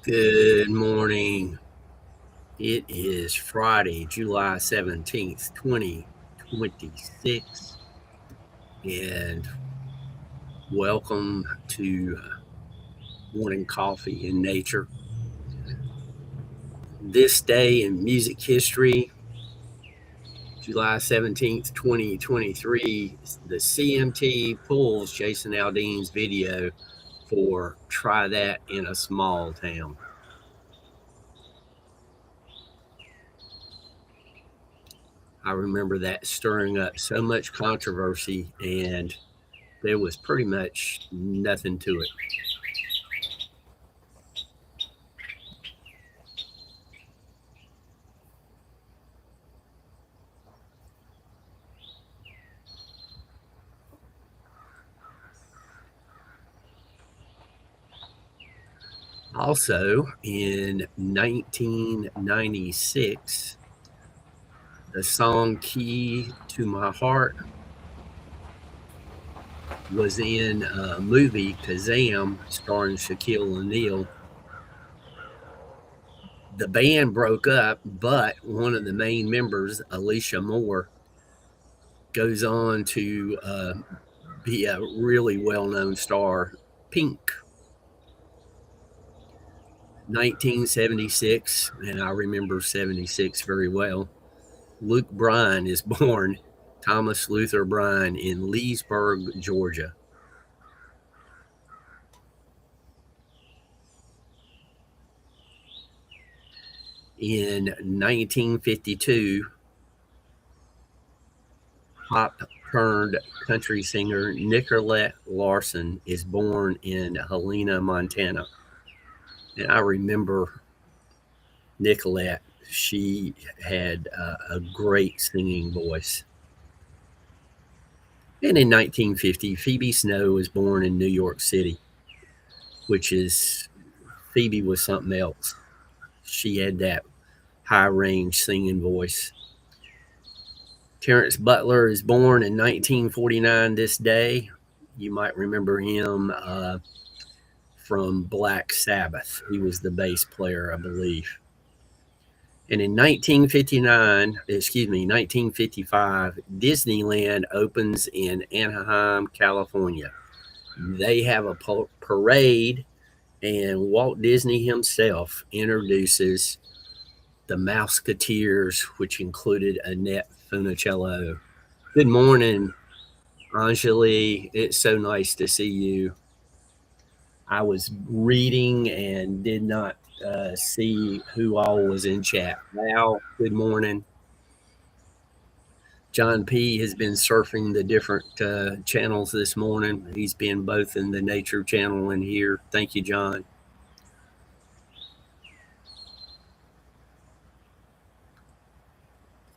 Good morning. It is Friday, July 17th, 2026, and welcome to Morning Coffee in Nature. This day in music history, July 17th, 2023, the CMT pulls Jason Aldean's video for Try That in a Small Town. I remember that stirring up so much controversy, and there was pretty much nothing to it. Also, in 1996, the song Key to My Heart was in a movie, Kazam, starring Shaquille O'Neal. The band broke up, but one of the main members, Alicia Moore, goes on to be a really well-known star, Pink. 1976, and I remember 76 very well. Luke Bryan is born, Thomas Luther Bryan, in Leesburg, Georgia. In 1952, pop turned country singer Nicolette Larson is born in Helena, Montana. And I remember Nicolette. She had a great singing voice. And in 1950, Phoebe Snow was born in New York City, which is, Phoebe was something else. She had that high range singing voice. Terrence Butler is born in 1949 this day. You might remember him from Black Sabbath. He was the bass player, I believe. And in 1955, Disneyland opens in Anaheim, California. They have a parade, and Walt Disney himself introduces the Mouseketeers, which included Annette Funicello. Good morning, Anjali. It's so nice to see you. I was reading and did not see who all was in chat. Val, good morning. John P. has been surfing the different channels this morning. He's been both in the nature channel and here. Thank you, John.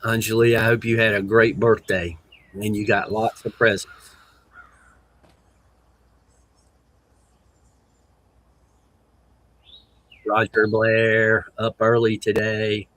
Anjali, I hope you had a great birthday and you got lots of presents. Roger Blair up early today.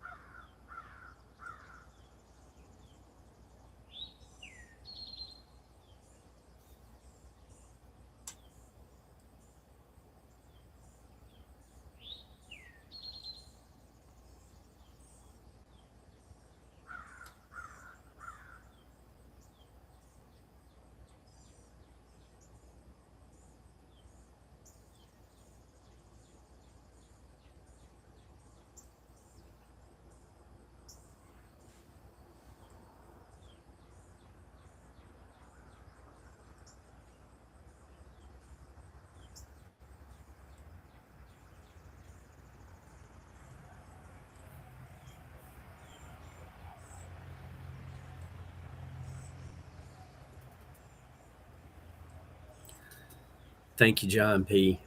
Thank you, John P.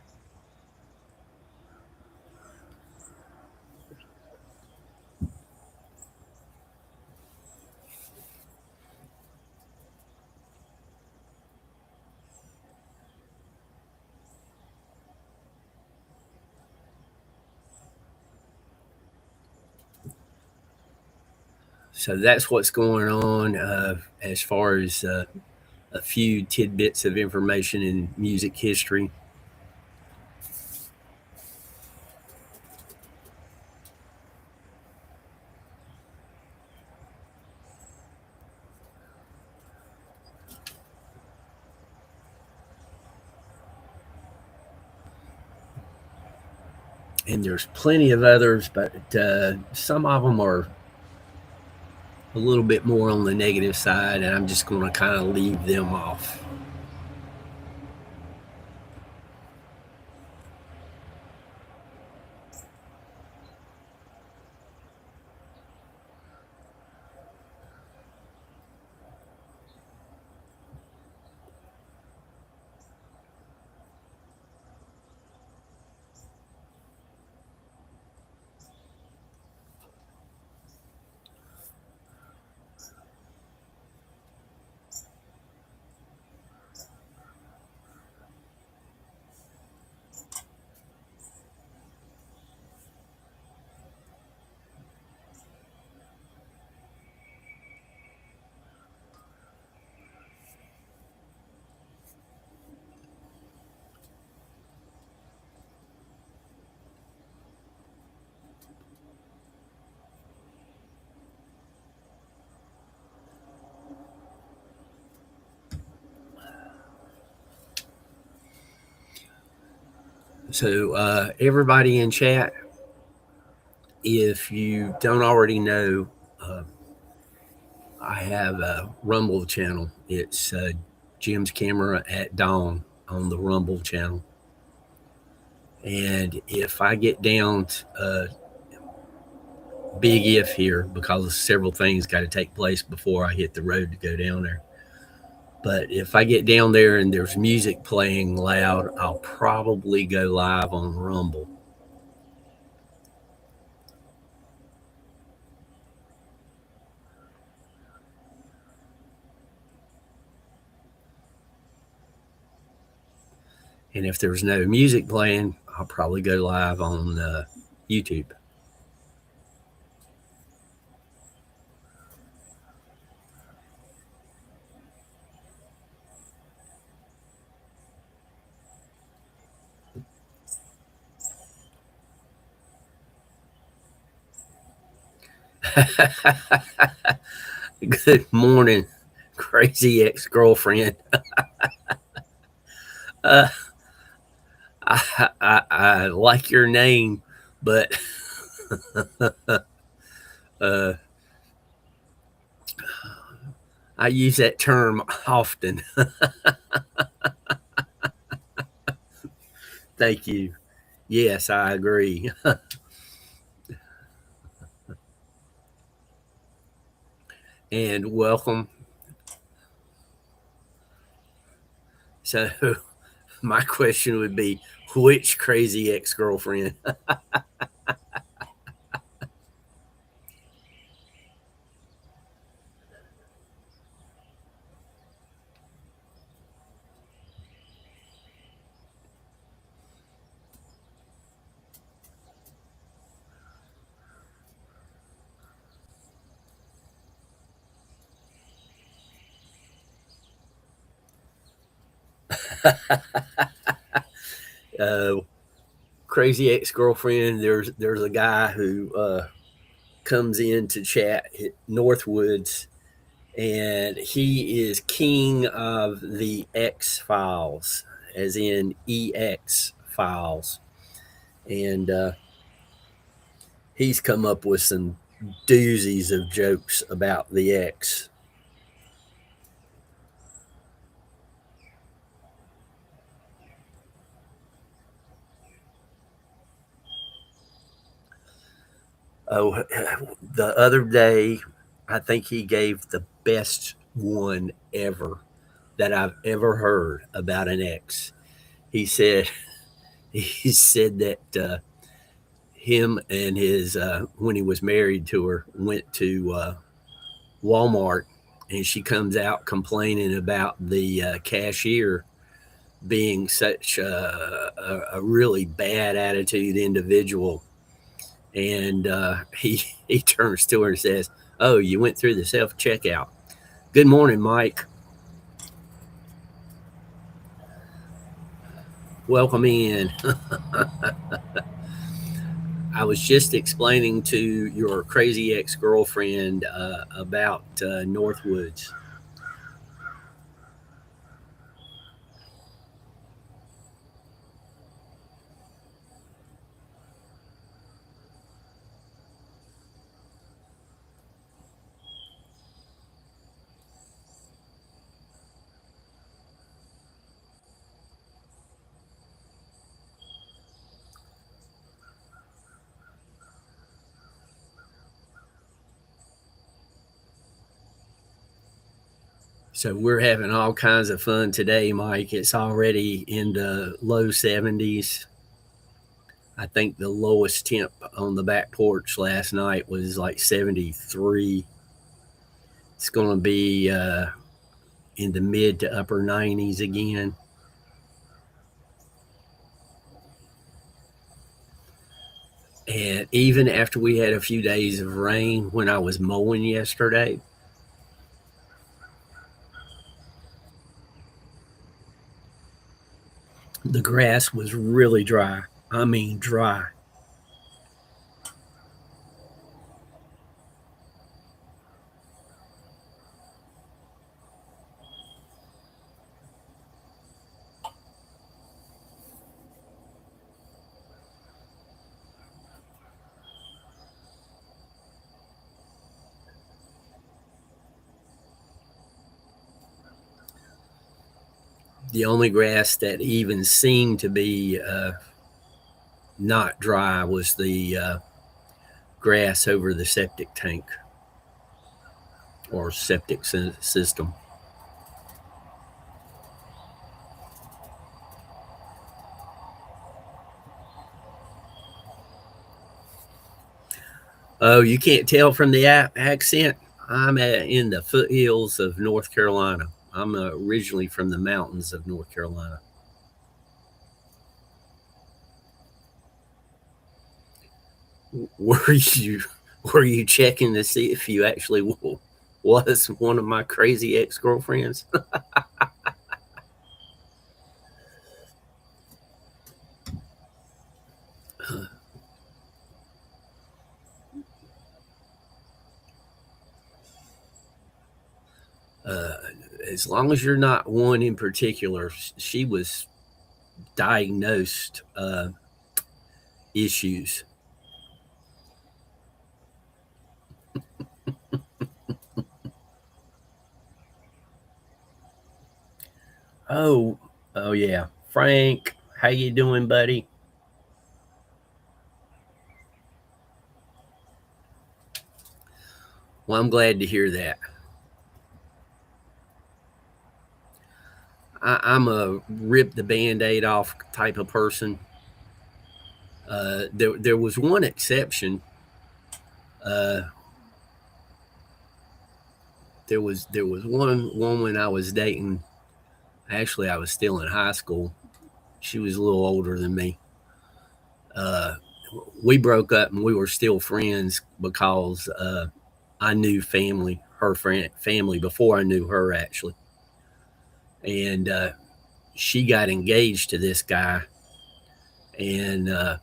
So that's what's going on as far as a few tidbits of information in music history. and there's plenty of others, but some of them are a little bit more on the negative side, and I'm just going to kind of leave them off. So, everybody in chat, if you don't already know, I have a Rumble channel. It's Jim's Camera at Dawn on the Rumble channel. And if I get down, big if here, because several things got to take place before I hit the road to go down there. But if I get down there and there's music playing loud, I'll probably go live on Rumble. And if there's no music playing, I'll probably go live on YouTube. Good morning, crazy ex-girlfriend. uh, I like your name, but I use that term often. Thank you. Yes, I agree. And welcome. So, my question would be, which crazy ex-girlfriend? uh, Crazy ex-girlfriend. There's a guy who comes in to chat at Northwoods, and he is king of the X Files, as in EX Files, and he's come up with some doozies of jokes about the X. Oh, the other day, I think he gave the best one ever that I've ever heard about an ex. He said he said that him and his when he was married to her went to Walmart, and she comes out complaining about the cashier being such a really bad attitude individual. And he turns to her and says, "Oh, you went through the self checkout. Good morning, Mike. Welcome in." I was just explaining to your crazy ex girlfriend about Northwoods. So we're having all kinds of fun today, Mike. It's already in the low 70s. I think the lowest temp on the back porch last night was like 73. It's going to be in the mid to upper 90s again. And even after we had a few days of rain when I was mowing yesterday, the grass was really dry. I mean, dry. The only grass that even seemed to be not dry was the grass over the septic tank or septic system. Oh, you can't tell from the accent? In the foothills of North Carolina. I'm originally from the mountains of North Carolina. Were you were you checking to see if you actually was one of my crazy ex girlfriends? uh, as long as you're not one in particular, she was diagnosed issues. Oh, oh yeah, Frank, how you doing, buddy? Well, I'm glad to hear that. I'm a rip the band-aid off type of person. There was one exception. Uh, there was one woman I was dating. Actually, I was still in high school. She was a little older than me. Uh, we broke up and we were still friends because I knew family before I knew her actually, and she got engaged to this guy, and the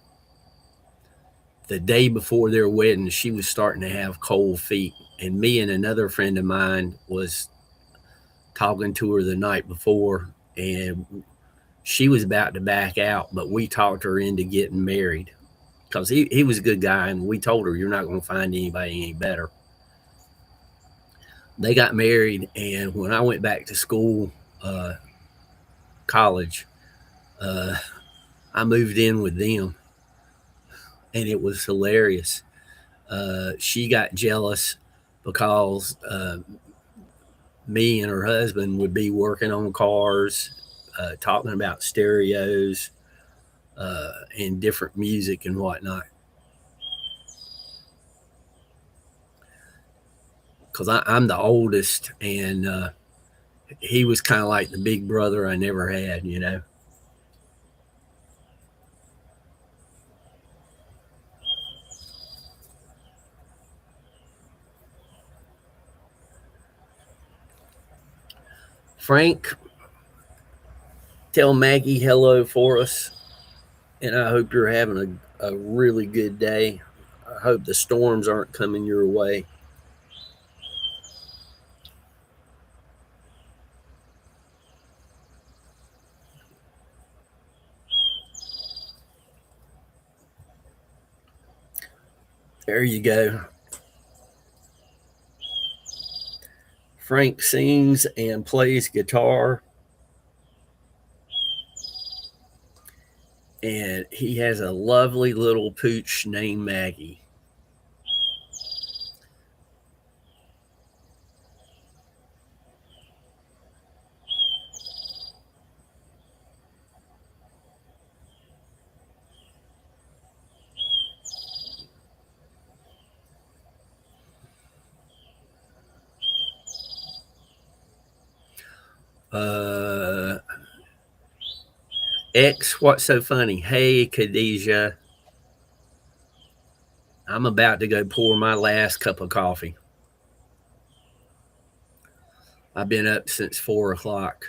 day before their wedding, she was starting to have cold feet, and me and another friend of mine was talking to her the night before, and she was about to back out, but we talked her into getting married because he was a good guy, and we told her you're not going to find anybody any better. They got married, and when I went back to school, uh, college, uh, I moved in with them, and it was hilarious. She got jealous because me and her husband would be working on cars, talking about stereos and different music and whatnot. Because I'm the oldest, and he was kind of like the big brother I never had, you know. Frank, tell Maggie hello for us, and I hope you're having a really good day. I hope the storms aren't coming your way. There you go. Frank sings and plays guitar, and he has a lovely little pooch named Maggie. Uh, X, what's so funny? Hey, Khadijah, I'm about to go pour my last cup of coffee. I've been up since 4 o'clock.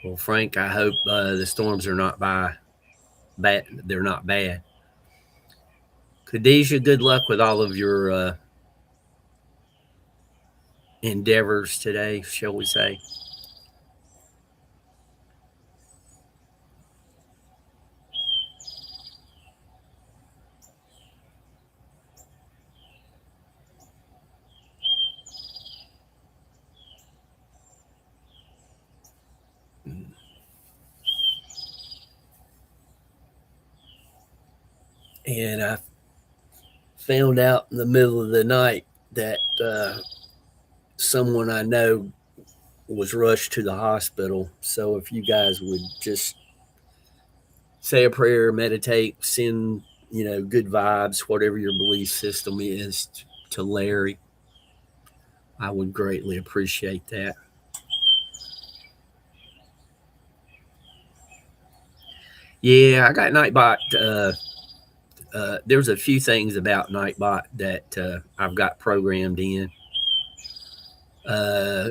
Well, Frank, I hope the storms are not bad. They're not bad. Khadijah, good luck with all of your endeavors today, shall we say. And I found out in the middle of the night that someone I know was rushed to the hospital. So if you guys would just say a prayer, meditate, send good vibes, whatever your belief system is, to Larry, I would greatly appreciate that. Yeah, I got Nightbot. There's a few things about Nightbot that I've got programmed in. Uh,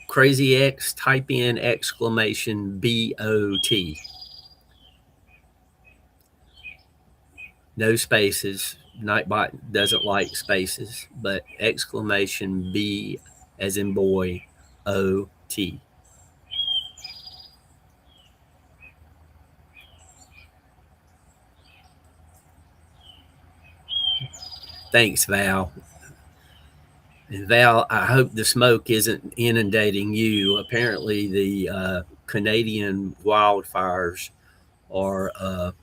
Crazy X, type in exclamation BOT. No spaces. Nightbot doesn't like spaces, but exclamation B as in boy, OT. Thanks, Val. And Val, I hope the smoke isn't inundating you. Apparently, the Canadian wildfires are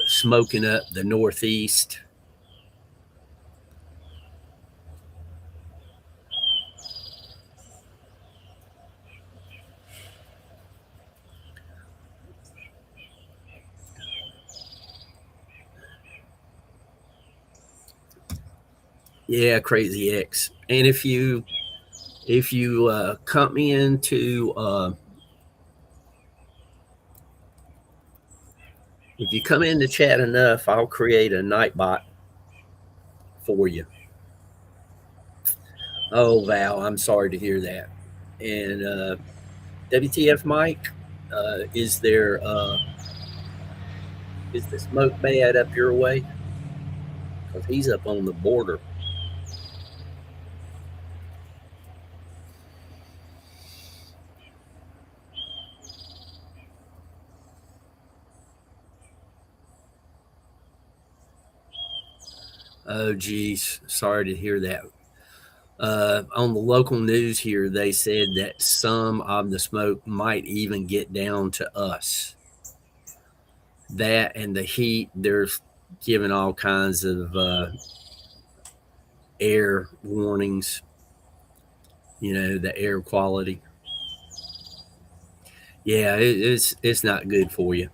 smoking up the Northeast. Yeah, Crazy X. And if you come into if you come in the chat enough, I'll create a Nightbot for you. Oh, Val, I'm sorry to hear that. And WTF, Mike, is there is the smoke bad up your way? Because he's up on the border. Oh, geez, sorry to hear that. On the local news here, they said that some of the smoke might even get down to us. That and the heat, they're giving all kinds of air warnings, the air quality. Yeah, it's not good for you.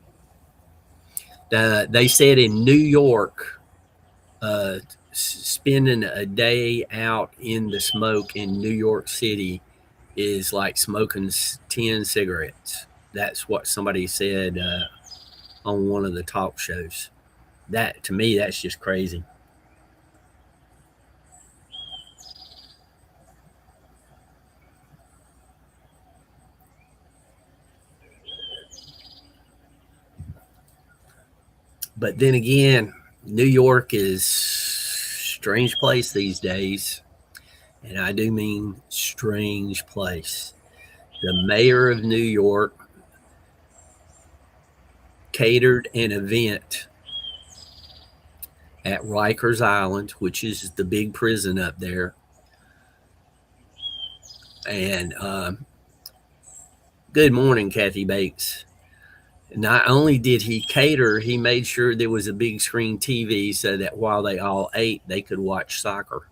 They said in New York, spending a day out in the smoke in New York City is like smoking 10 cigarettes. That's what somebody said on one of the talk shows. That, to me, that's just crazy. But then again, New York is a strange place these days. And I do mean strange place. The mayor of New York catered an event at Rikers Island, which is the big prison up there. And good morning, Kathy Bates. Not only did he cater, he made sure there was a big screen TV so that while they all ate, they could watch soccer.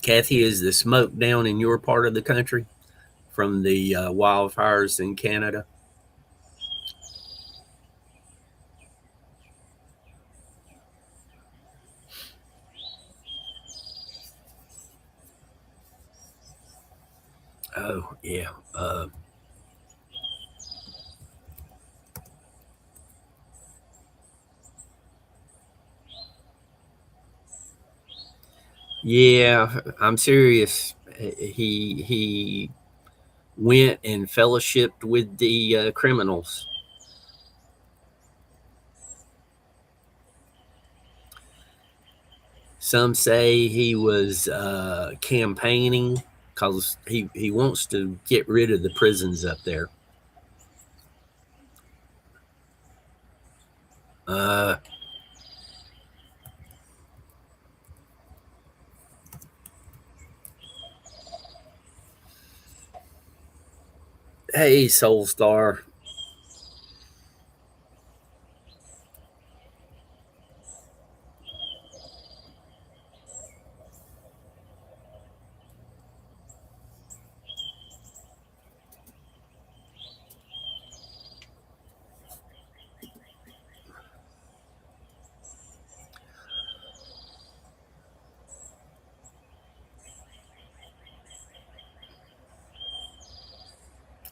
Kathy, is the smoke down in your part of the country from the wildfires in Canada? Oh, yeah. Yeah, I'm serious. He went and fellowshipped with the criminals. Some say he was campaigning because he wants to get rid of the prisons up there. Uh, hey, Soul Star.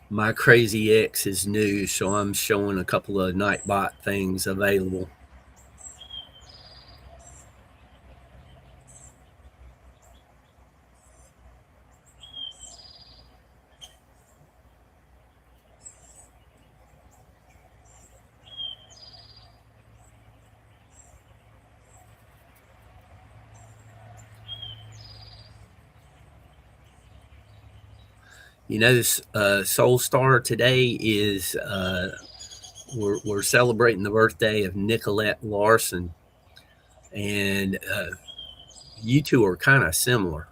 My Crazy X is new, so I'm showing a couple of Nightbot things available. You know, this Soul Star today is we're celebrating the birthday of Nicolette Larson, and you two are kind of similar.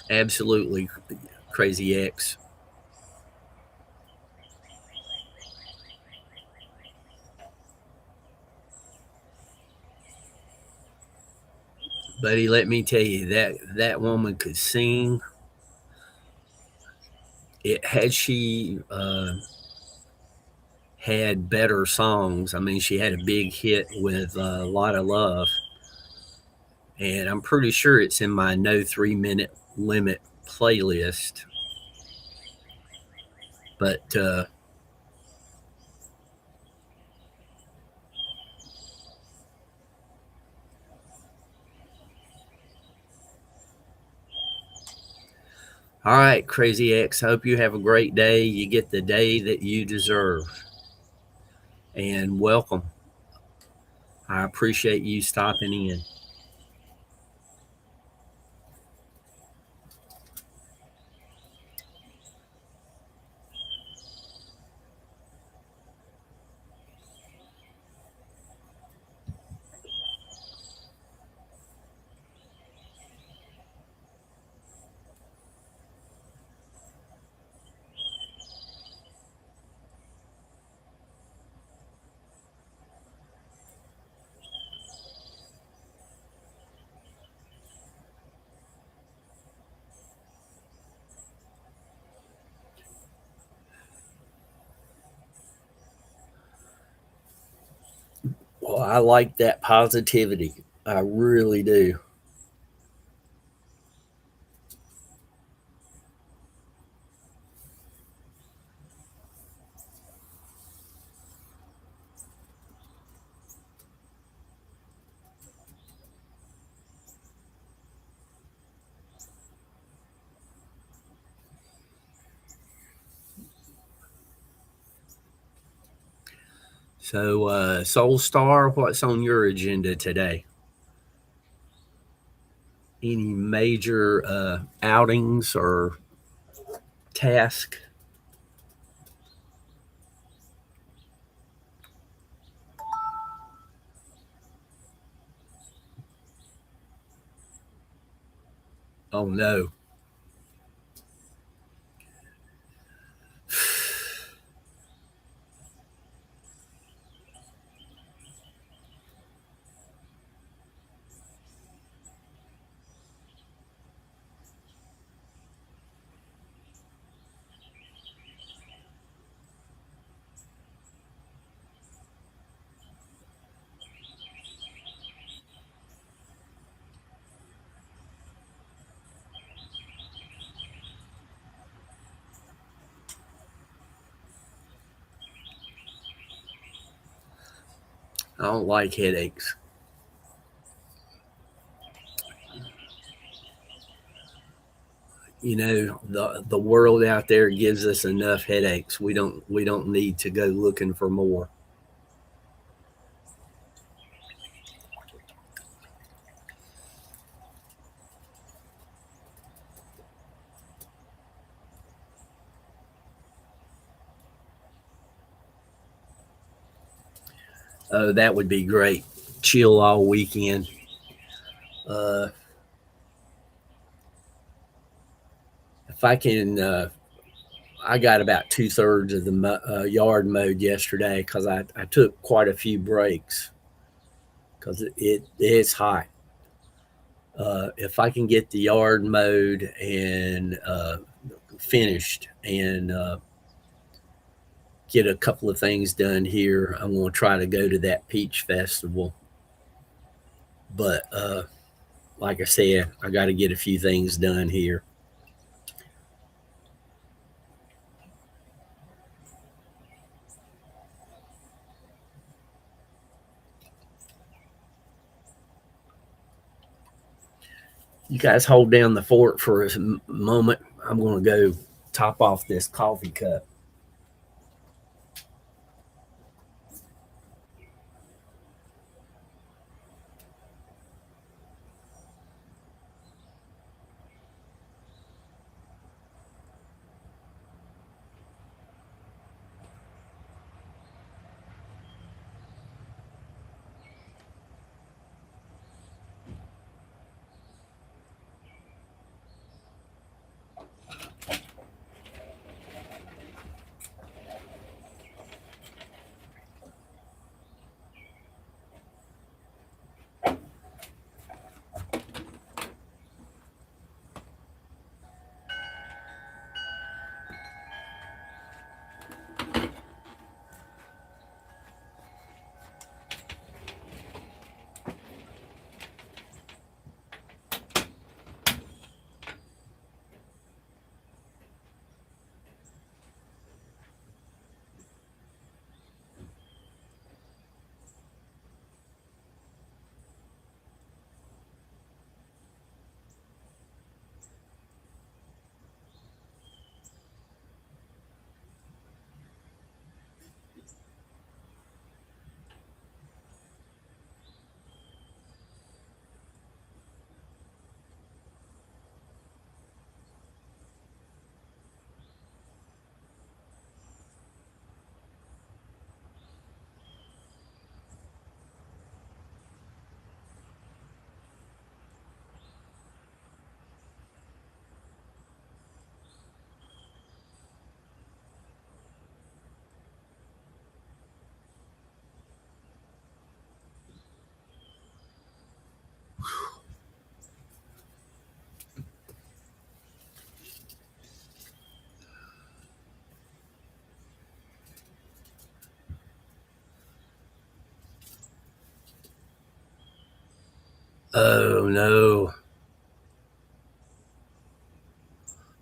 Absolutely, Crazy X. Buddy, let me tell you that woman could sing. It had she had better songs. I mean, she had a big hit with a lot of love, and I'm pretty sure it's in my no 3 minute limit playlist. But all right, Crazy X. Hope you have a great day. You get the day that you deserve, and welcome. I appreciate you stopping in. Well, I like that positivity. I really do. So, Soul Star, what's on your agenda today? Any major outings or task? Oh no. I don't like headaches. The world out there gives us enough headaches. We don't need to go looking for more. That would be great. Chill all weekend. Uh, if I can, I got about 2/3 of the yard mowed yesterday because I took quite a few breaks because it's hot. If I can get the yard mowed and finished and get a couple of things done here, I'm going to try to go to that peach festival. But like I said, I got to get a few things done here. You guys hold down the fort for a moment. I'm going to go top off this coffee cup. Oh no.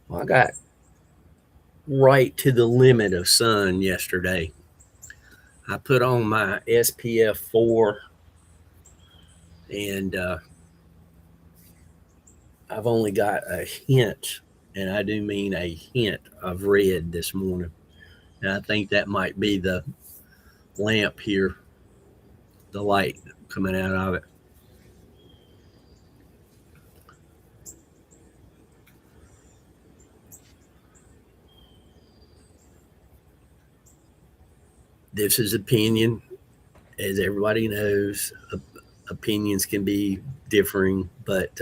Well, I got right to the limit of sun yesterday. I put on my SPF 4 and I've only got a hint, and I do mean a hint of red this morning. And I think that might be the lamp here, the light coming out of it. This is opinion. As everybody knows, opinions can be differing, but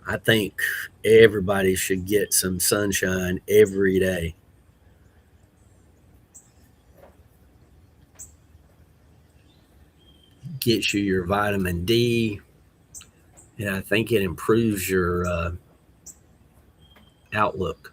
I think everybody should get some sunshine every day. Gets you your vitamin D, and I think it improves your outlook.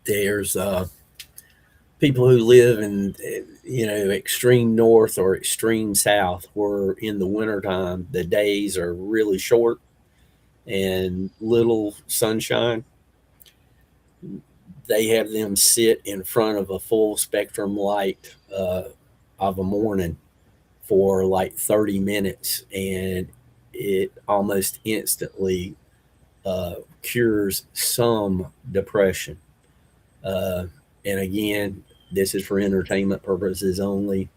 There's people who live in extreme north or extreme south, where in the wintertime the days are really short and little sunshine. They have them sit in front of a full spectrum light of a morning for like 30 minutes, and it almost instantly cures some depression. Uh, and again, this is for entertainment purposes only.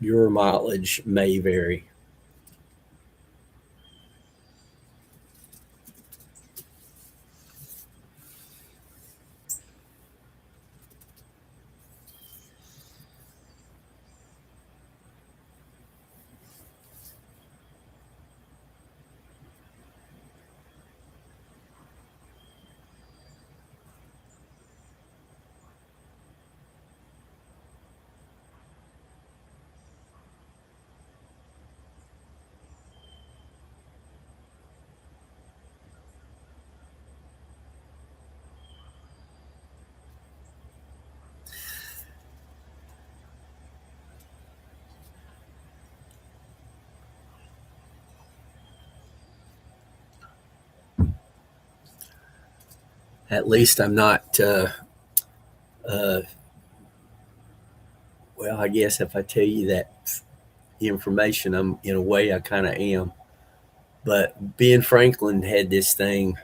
Your mileage may vary. At least I'm not. Uh, well, I guess if I tell you that information, I'm in a way I kind of am. But Ben Franklin had this thing.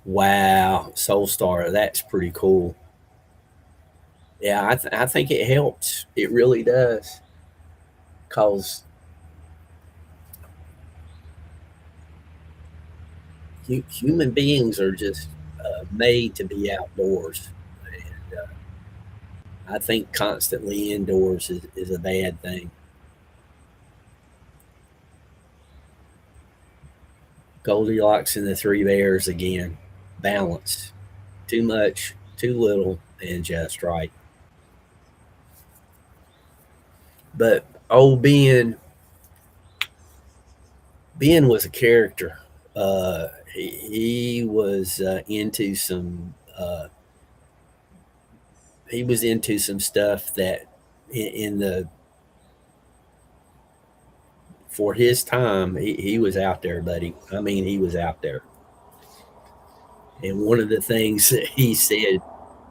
Wow, Soul Star. That's pretty cool. Yeah, I think it helps. It really does. Cause human beings are just made to be outdoors. And I think constantly indoors is a bad thing. Goldilocks and the Three Bears again. Balance. Too much, too little, and just right. But old Ben was a character. He was into some. He was into some stuff that in the for his time he was out there, buddy. I mean, he was out there. And one of the things that he said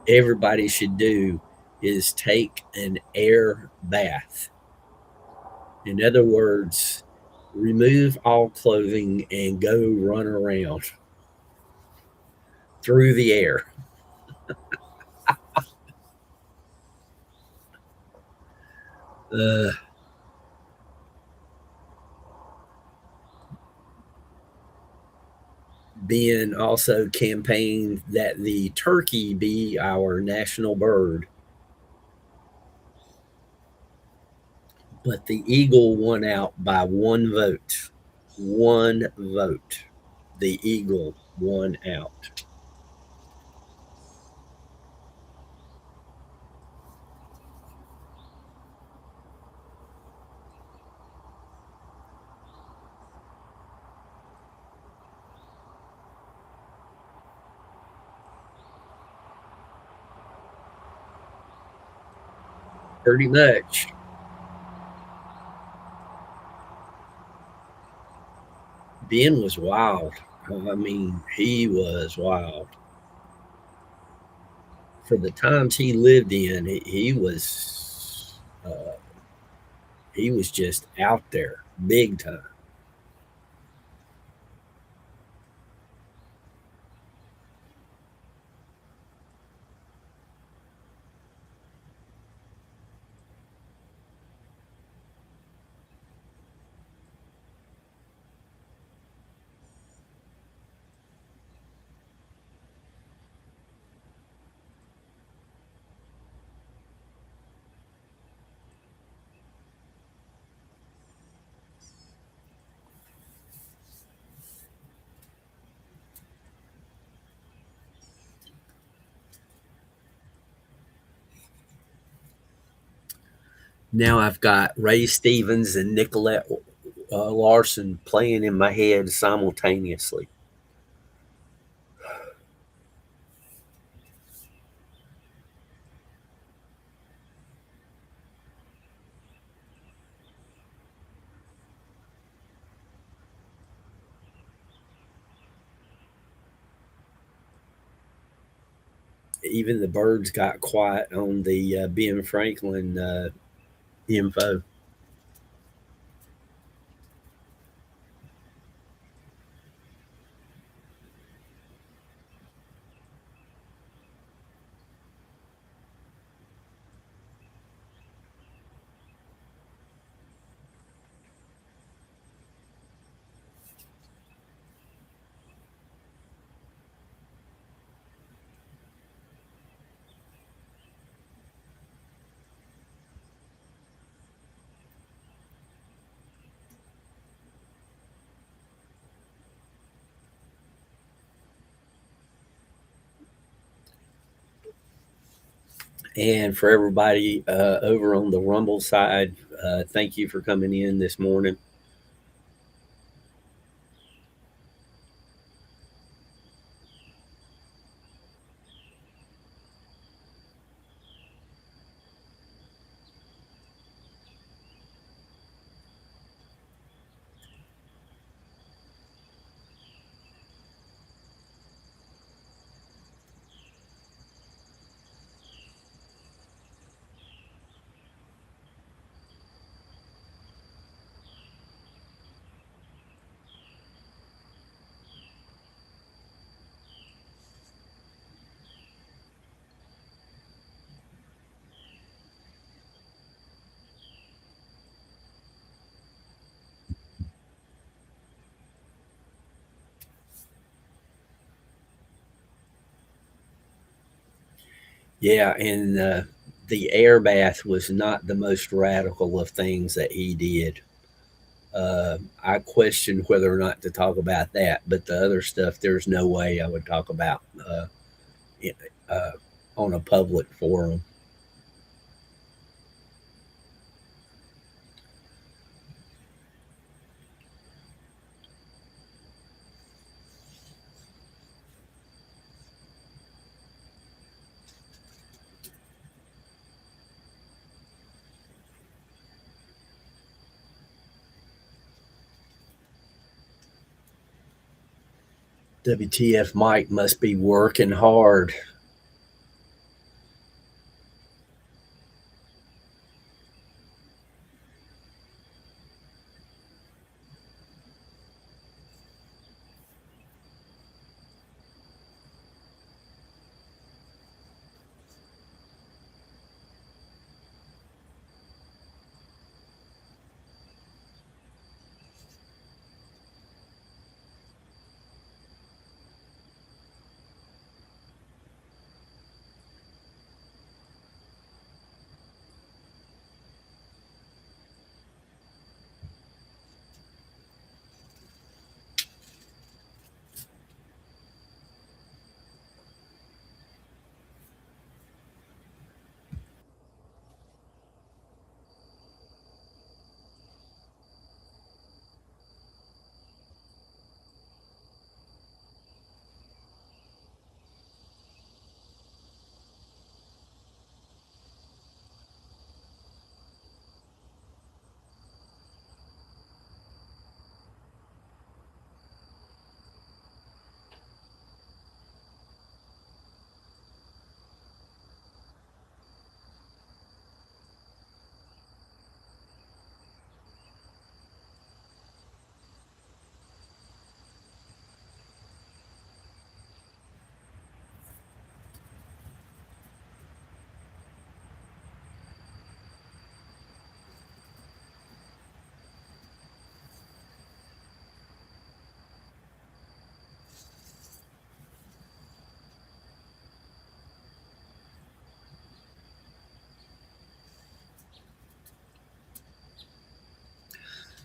everybody should do is take an air bath. In other words, remove all clothing and go run around through the air. Uh, Ben also campaigned that the turkey be our national bird, but the eagle won out by one vote. One vote. The eagle won out. Pretty much. Ben was wild. I mean, he was wild. For the times he lived in, he was just out there, big time. 'Now I've got Ray Stevens and Nicolette Larson playing in my head simultaneously. Even the birds got quiet on the Ben Franklin info. And for everybody over on the Rumble side, thank you for coming in this morning. Yeah, and the air bath was not the most radical of things that he did. I question whether or not to talk about that, but the other stuff, there's no way I would talk about uh, on a public forum. WTF Mike must be working hard.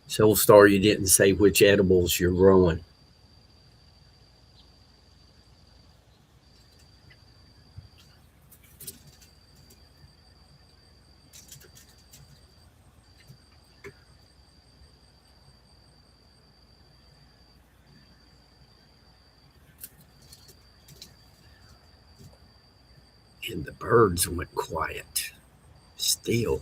So, Star, you didn't say which edibles you're growing. And the birds went quiet. Still.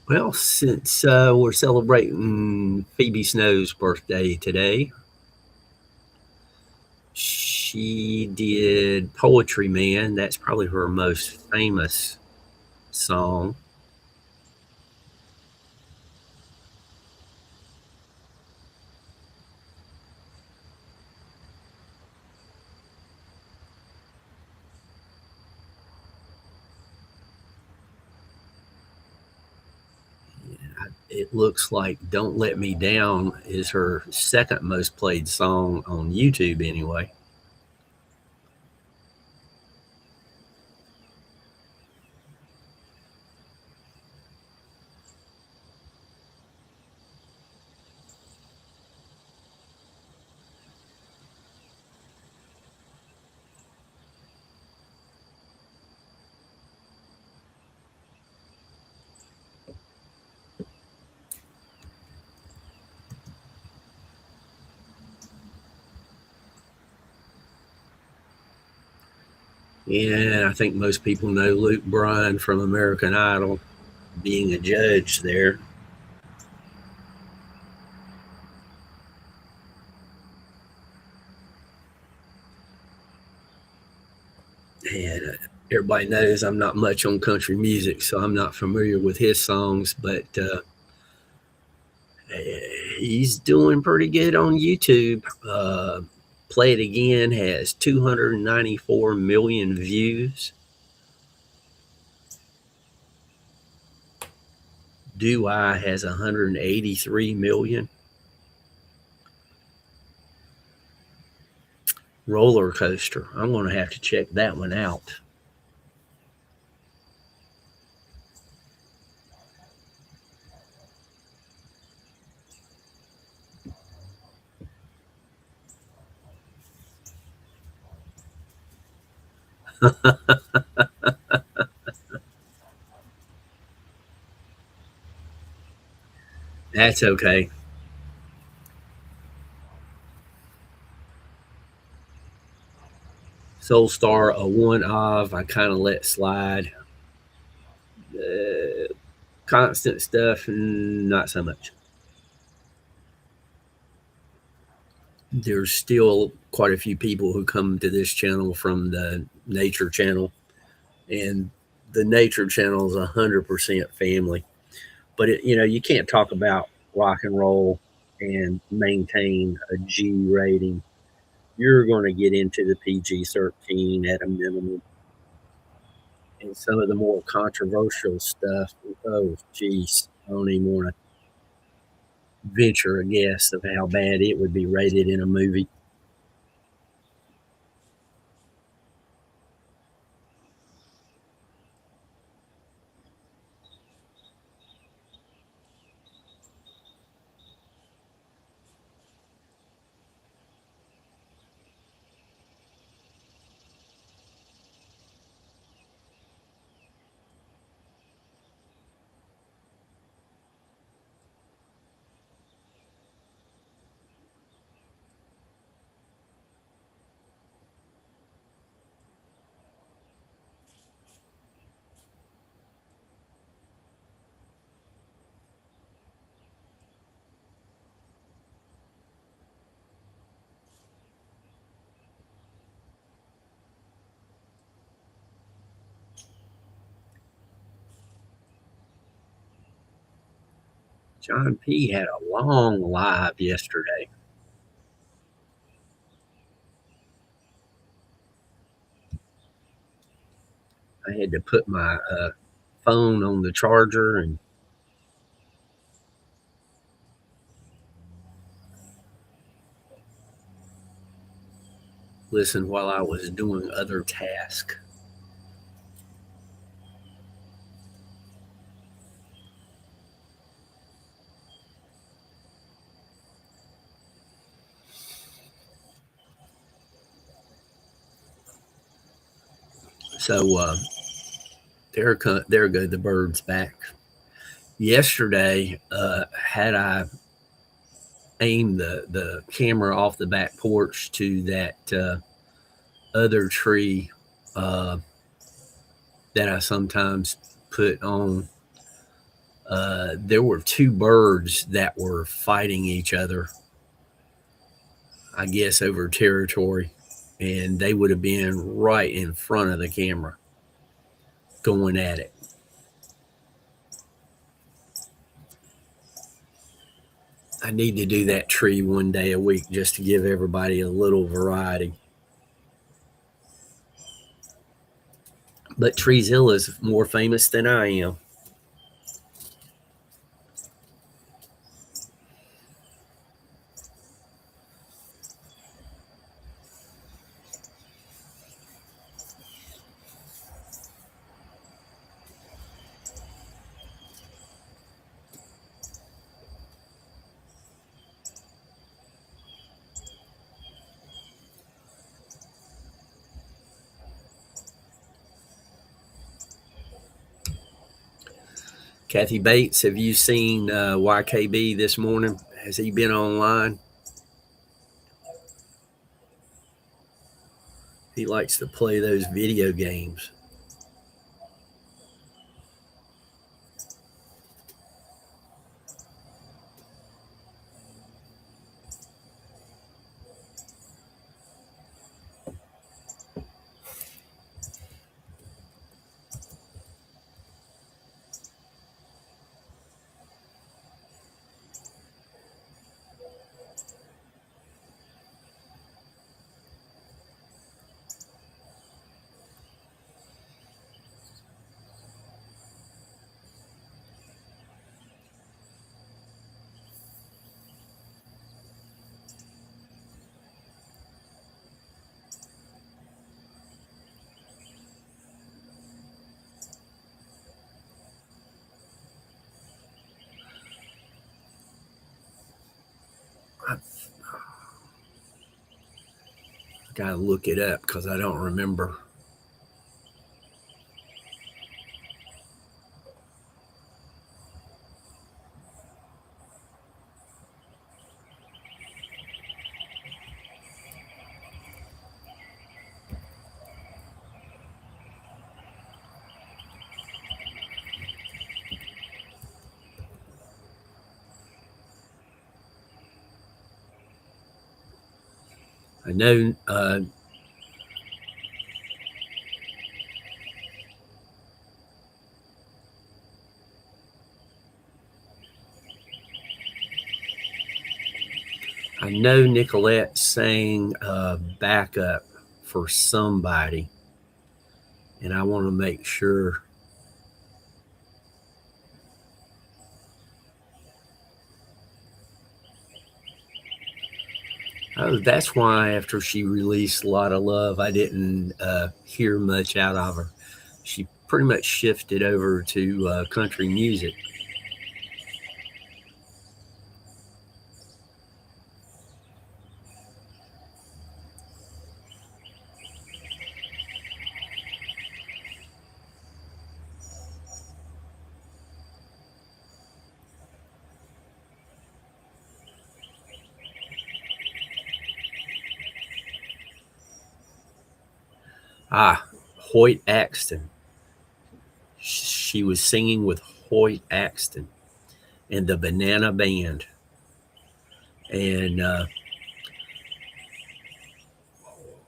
Well, since we're celebrating Phoebe Snow's birthday today, she did Poetry Man. That's probably her most famous song. It looks like Don't Let Me Down is her second most played song on YouTube, anyway. And I think most people know Luke Bryan from American Idol being a judge there. And everybody knows I'm not much on country music, so I'm not familiar with his songs, but he's doing pretty good on YouTube. Play It Again has 294 million views. Do I has 183 million. Roller Coaster. I'm going to have to check that one out. That's okay. Soul Star, a one of, I kind of let slide. Uh, Constant stuff, not so much. There's still quite a few people who come to this channel from the Nature Channel, and the Nature Channel is 100% family. But you can't talk about rock and roll and maintain a G rating. You're going to get into the PG-13 at a minimum, and some of the more controversial stuff. Oh, geez, I don't even want to venture a guess of how bad it would be rated in a movie. John P. had a long live yesterday. I had to put my phone on the charger and listen while I was doing other tasks. So there go the birds back. Yesterday, had I aimed the camera off the back porch to that other tree uh, that I sometimes put on, there were two birds that were fighting each other, I guess, over territory, and they would have been right in front of the camera going at it. I need to do that tree one day a week just to give everybody a little variety. But Treezilla is more famous than I am. Kathy Bates, have you seen YKB this morning? Has he been online? He likes to play those video games. I gotta look it up because I don't remember. I know I know Nicolette sang backup for somebody, and I want to make sure. Oh, that's why after she released "A Lot of Love," I didn't hear much out of her. She pretty much shifted over to country music. Ah, Hoyt Axton. She was singing with Hoyt Axton and the Banana Band. And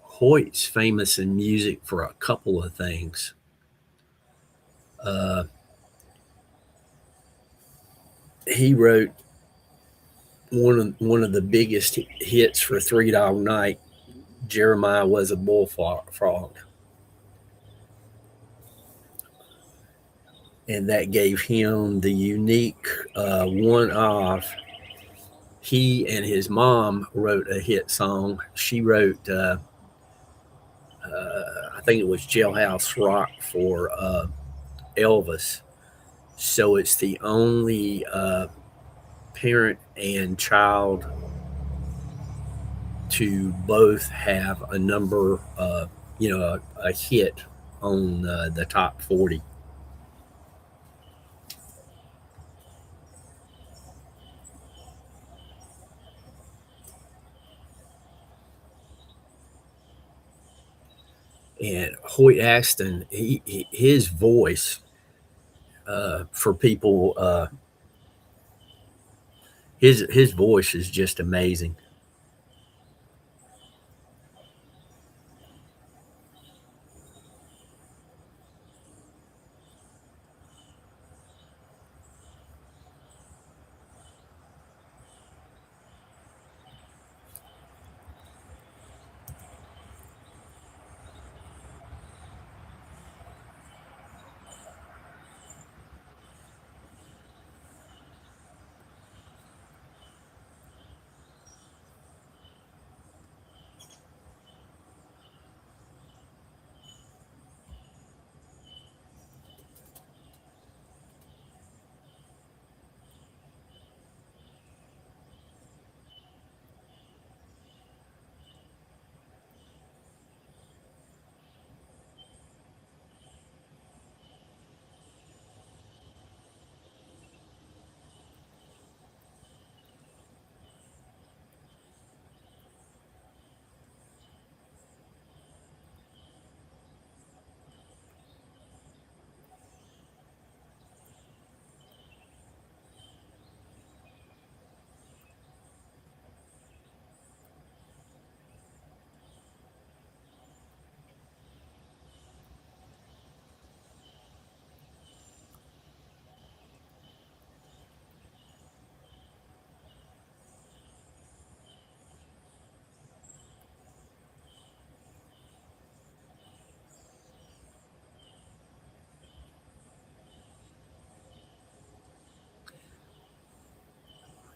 Hoyt's famous in music for a couple of things. Uh, he wrote one of the biggest hits for Three Dog Night. Jeremiah was a bullfrog, and that gave him the unique one of. He and his mom wrote a hit song. She wrote, I think it was Jailhouse Rock for Elvis. So it's the only parent and child to both have a number, a hit on the top 40. And Hoyt Axton, his voice for people, his voice is just amazing.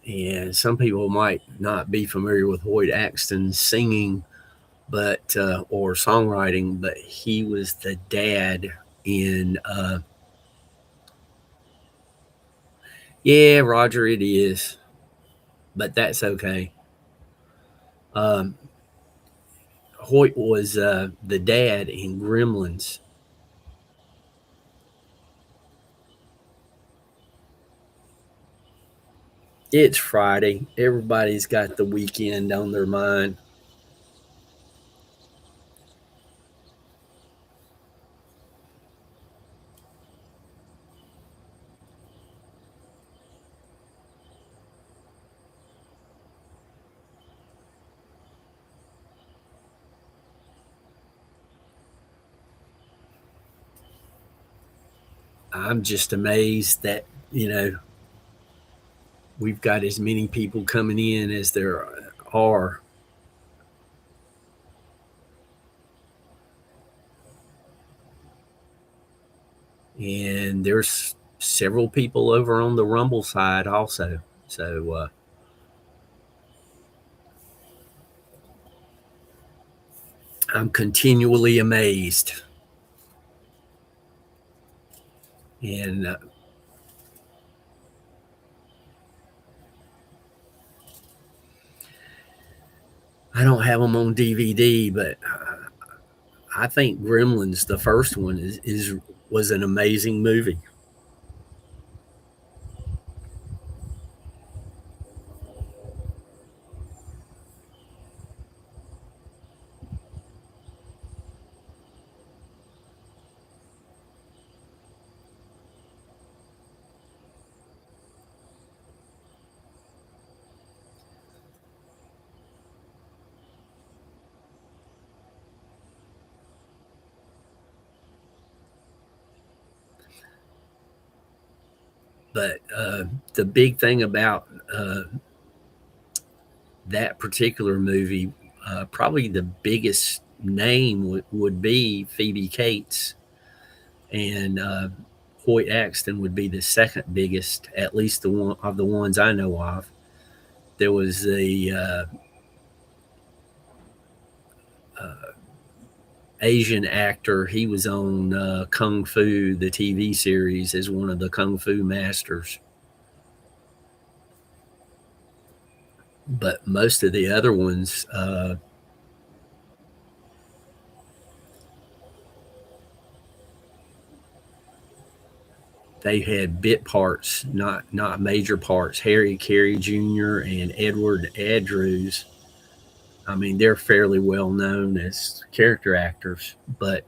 And some people might not be familiar with Hoyt Axton's singing, but or songwriting, but he was the dad in. Yeah, Roger, it is, but that's okay. Um, Hoyt was the dad in Gremlins. It's Friday. Everybody's got the weekend on their mind. I'm just amazed that, you know, we've got as many people coming in as there are. And there's several people over on the Rumble side also. So I'm continually amazed. And I don't have them on DVD, but I think Gremlins, the first one, is was an amazing movie. But the big thing about that particular movie, probably the biggest name would be Phoebe Cates, and Hoyt Axton would be the second biggest, at least the one of the ones I know of. There was the uh, Asian actor. He was on Kung Fu, the TV series, as one of the Kung Fu masters. But most of the other ones, they had bit parts, not major parts. Harry Carey Jr. and Edward Andrews. I mean, they're fairly well known as character actors, but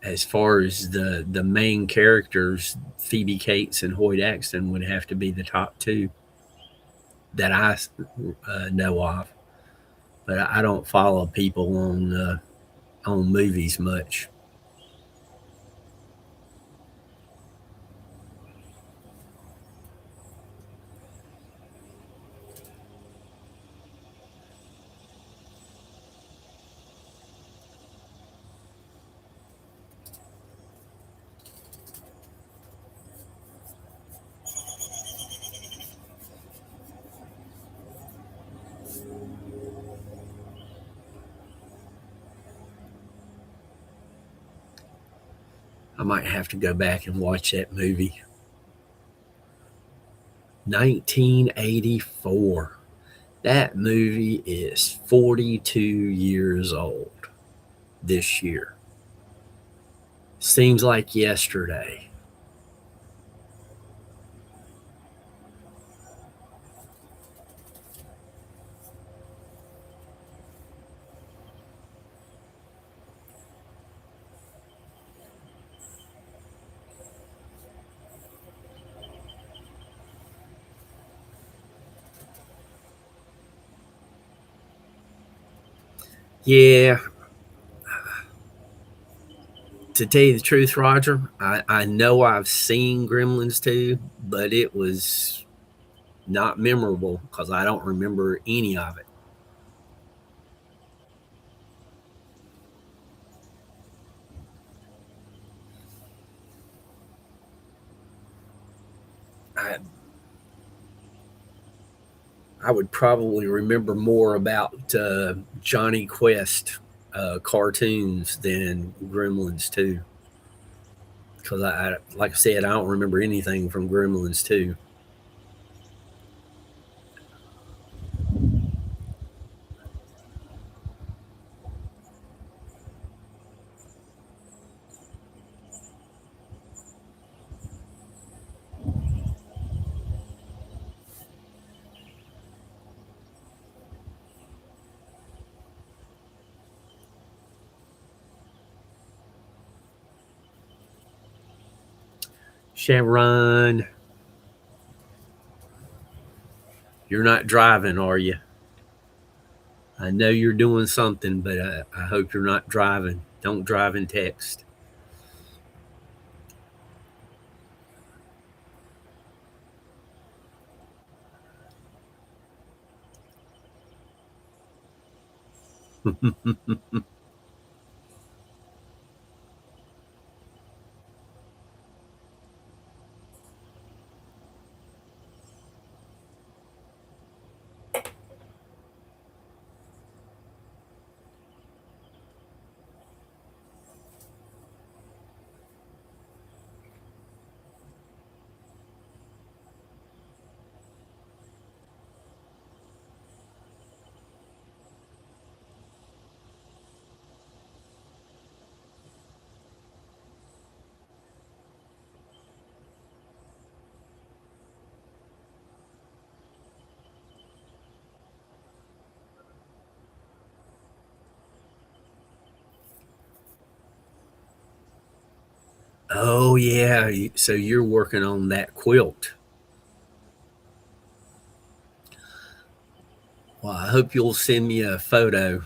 as far as the main characters, Phoebe Cates and Hoyt Axton would have to be the top two that I know of. But I don't follow people on movies much. I might have to go back and watch that movie. 1984. That movie is 42 years old this year. Seems like yesterday. Yeah, to tell you the truth, Roger, I know I've seen Gremlins 2, but it was not memorable because I don't remember any of it. I, I would probably remember more about Johnny Quest cartoons than Gremlins 2 because like I said, I don't remember anything from Gremlins 2. Chevron, you're not driving, are you? I know you're doing something, but I hope you're not driving. Don't drive and text. Oh yeah, so you're working on that quilt. Well, I hope you'll send me a photo.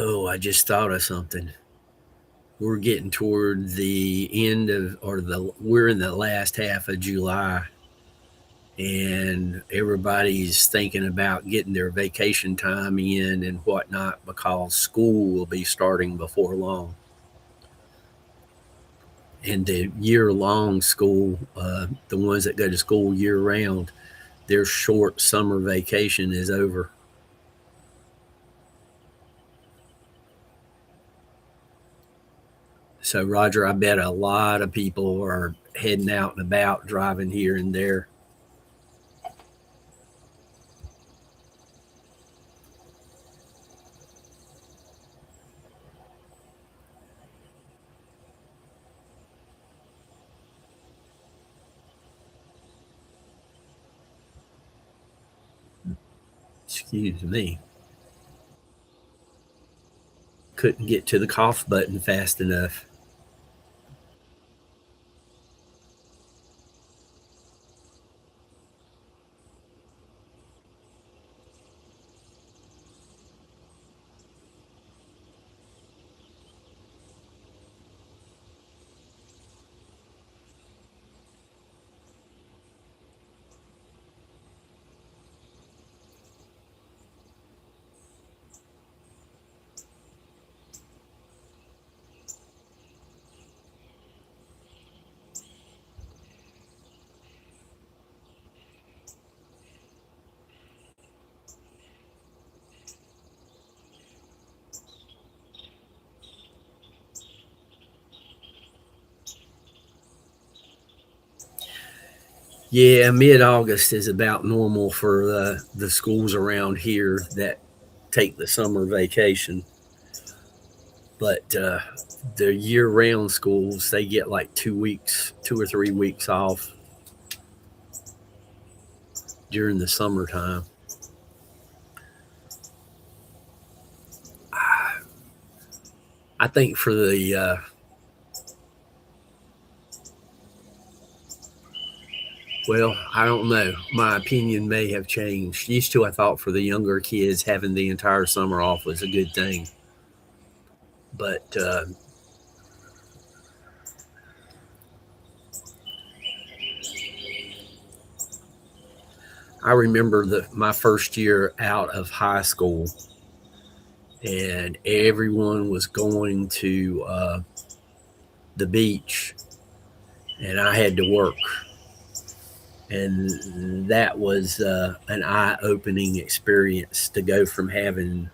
Oh, I just thought of something. We're getting toward the end of, we're in the last half of July, and everybody's thinking about getting their vacation time in and whatnot because school will be starting before long. And the year long school, the ones that go to school year round, their short summer vacation is over. So, Roger, I bet a lot of people are heading out and about, driving here and there. Excuse me. Couldn't get to the cough button fast enough. Yeah, mid August is about normal for the schools around here that take the summer vacation. But the year round schools, they get like 2 weeks, 2 or 3 weeks off during the summertime. I think for the, well, I don't know. My opinion may have changed. Used to, I thought for the younger kids, having the entire summer off was a good thing. But I remember my first year out of high school, and everyone was going to the beach, and I had to work. And that was an eye opening experience to go from having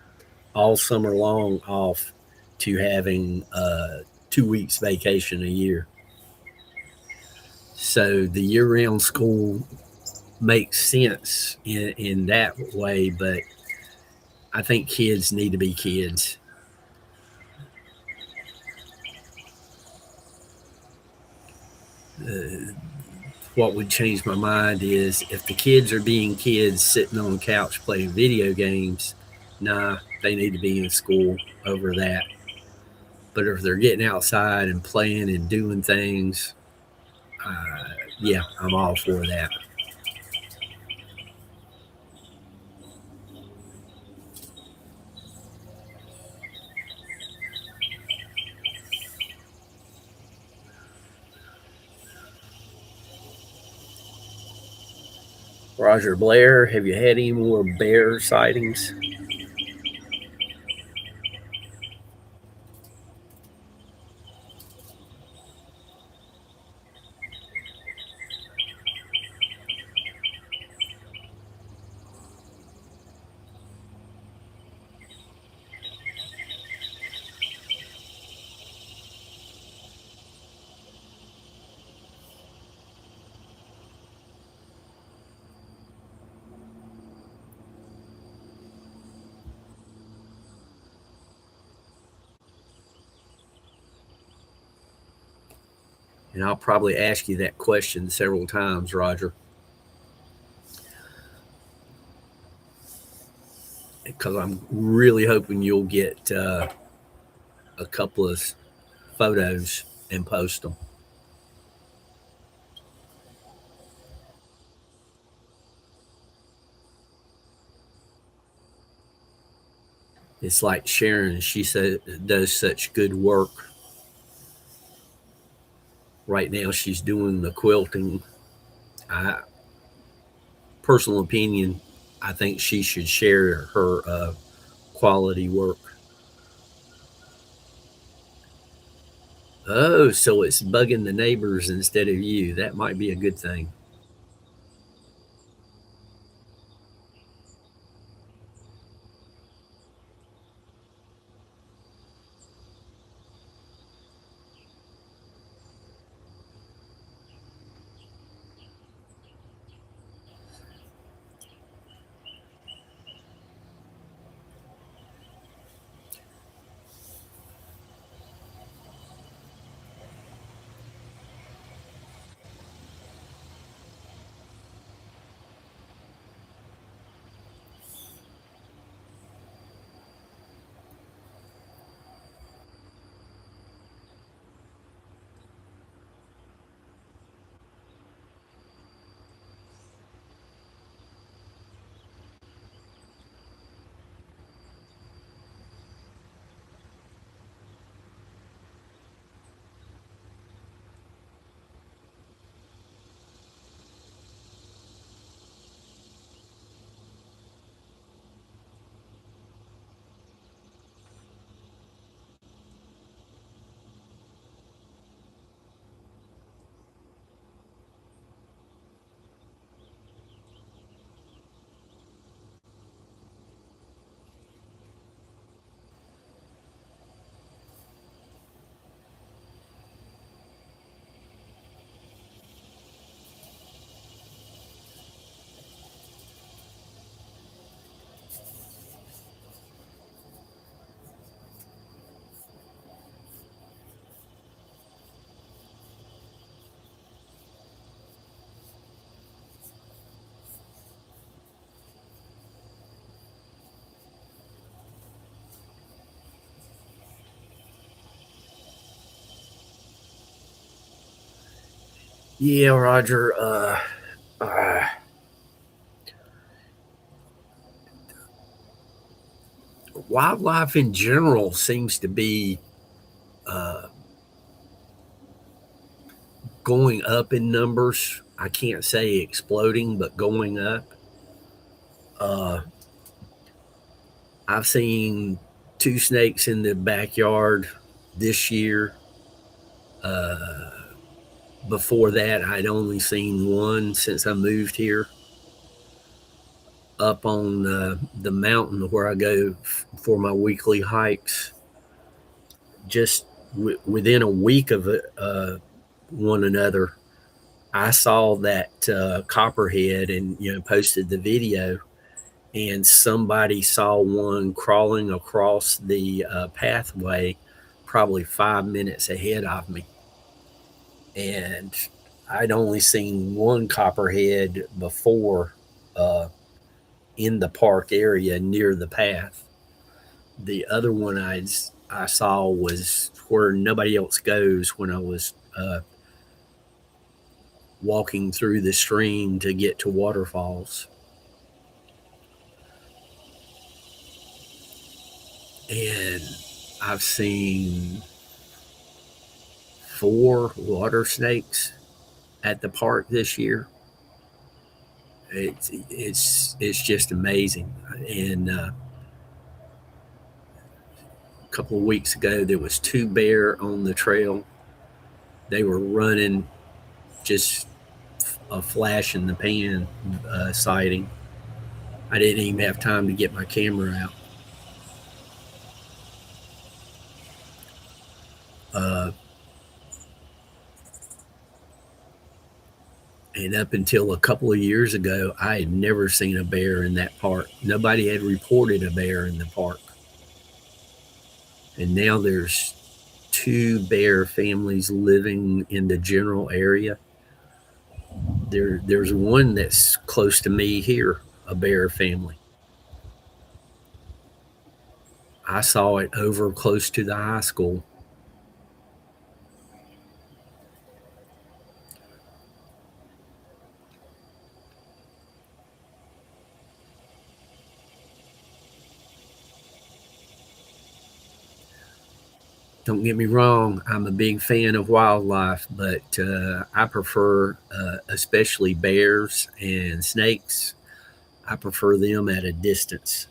all summer long off to having 2 weeks vacation a year. So the year round school makes sense in that way, but I think kids need to be kids. Uh, what would change my mind is if the kids are being kids sitting on the couch playing video games, nah, they need to be in school over that. But if they're getting outside and playing and doing things, uh, yeah, I'm all for that. Roger Blair, have you had any more bear sightings? And I'll probably ask you that question several times, Roger, because I'm really hoping you'll get a couple of photos and post them. It's like Sharon, she does such good work. Right now, she's doing the quilting. I, personal opinion, I think she should share her quality work. Oh, so it's bugging the neighbors instead of you. That might be a good thing. Yeah, Roger. Uh, Wildlife in general seems to be uh, going up in numbers. I can't say exploding, but going up. Uh, I've seen two snakes in the backyard this year. Uh, Before that, I'd only seen one since I moved here up on the mountain where I go for my weekly hikes. Just within a week of one another, I saw that copperhead and posted the video. And somebody saw one crawling across the pathway, probably 5 minutes ahead of me. And I'd only seen one copperhead before uh, in the park area near the path. The other one I saw was where nobody else goes when I was walking through the stream to get to waterfalls. And I've seen four water snakes at the park this year. It's just amazing. And a couple of weeks ago, there was two bear on the trail. They were running, just a flash in the pan sighting. I didn't even have time to get my camera out. Uh, and up until a couple of years ago, I had never seen a bear in that park. Nobody had reported a bear in the park. And now there's two bear families living in the general area. There's one that's close to me here, a bear family. I saw it over close to the high school. Don't get me wrong, I'm a big fan of wildlife, but I prefer, especially bears and snakes, I prefer them at a distance.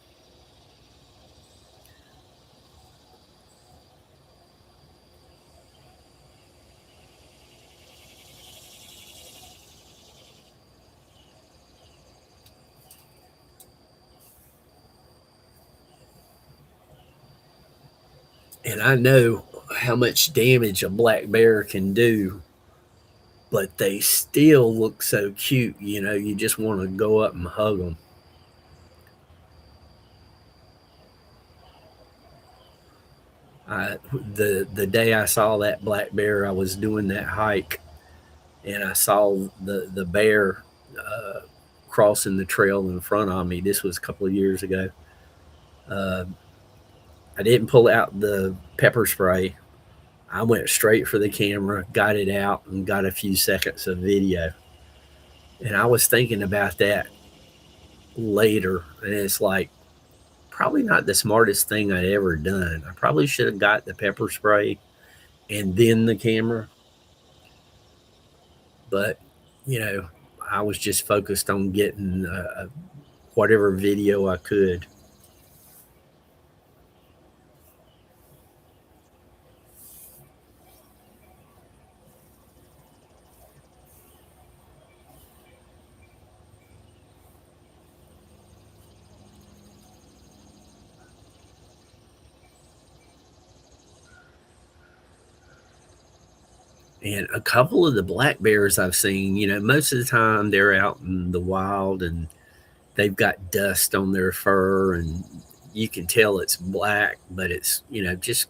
And I know how much damage a black bear can do, but they still look so cute. You know, you just want to go up and hug them. The day I saw that black bear, I was doing that hike, and I saw the bear uh, crossing the trail in front of me. This was a couple of years ago. Uh, I didn't pull out the pepper spray. I went straight for the camera, got it out, and got a few seconds of video. And I was thinking about that later, and it's like probably not the smartest thing I'd ever done. I probably should have got the pepper spray and then the camera, but you know, I was just focused on getting whatever video I could. And a couple of the black bears I've seen, you know, most of the time they're out in the wild and they've got dust on their fur, and you can tell it's black, but it's, you know, just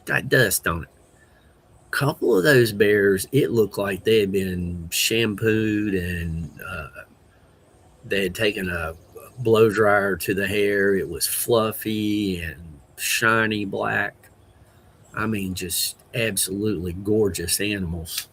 got dust on it. Couple of those bears, it looked like they had been shampooed, and they had taken a blow dryer to the hair. It was fluffy and shiny black. I mean, just absolutely gorgeous animals.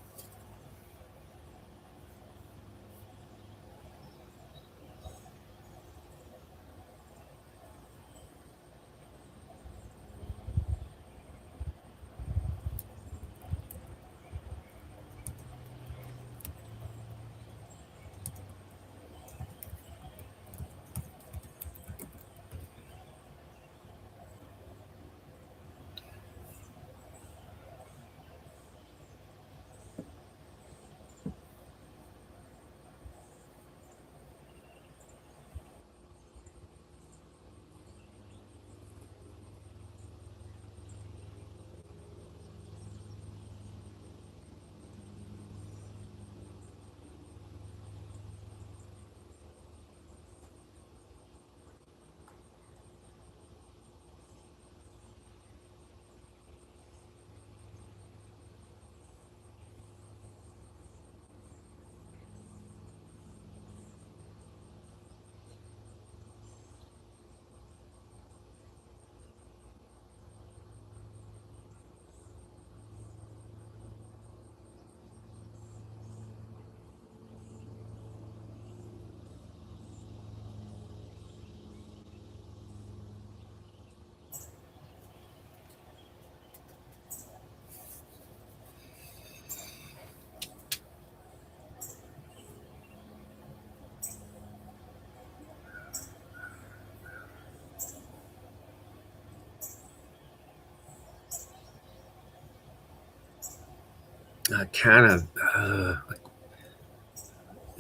Kind of,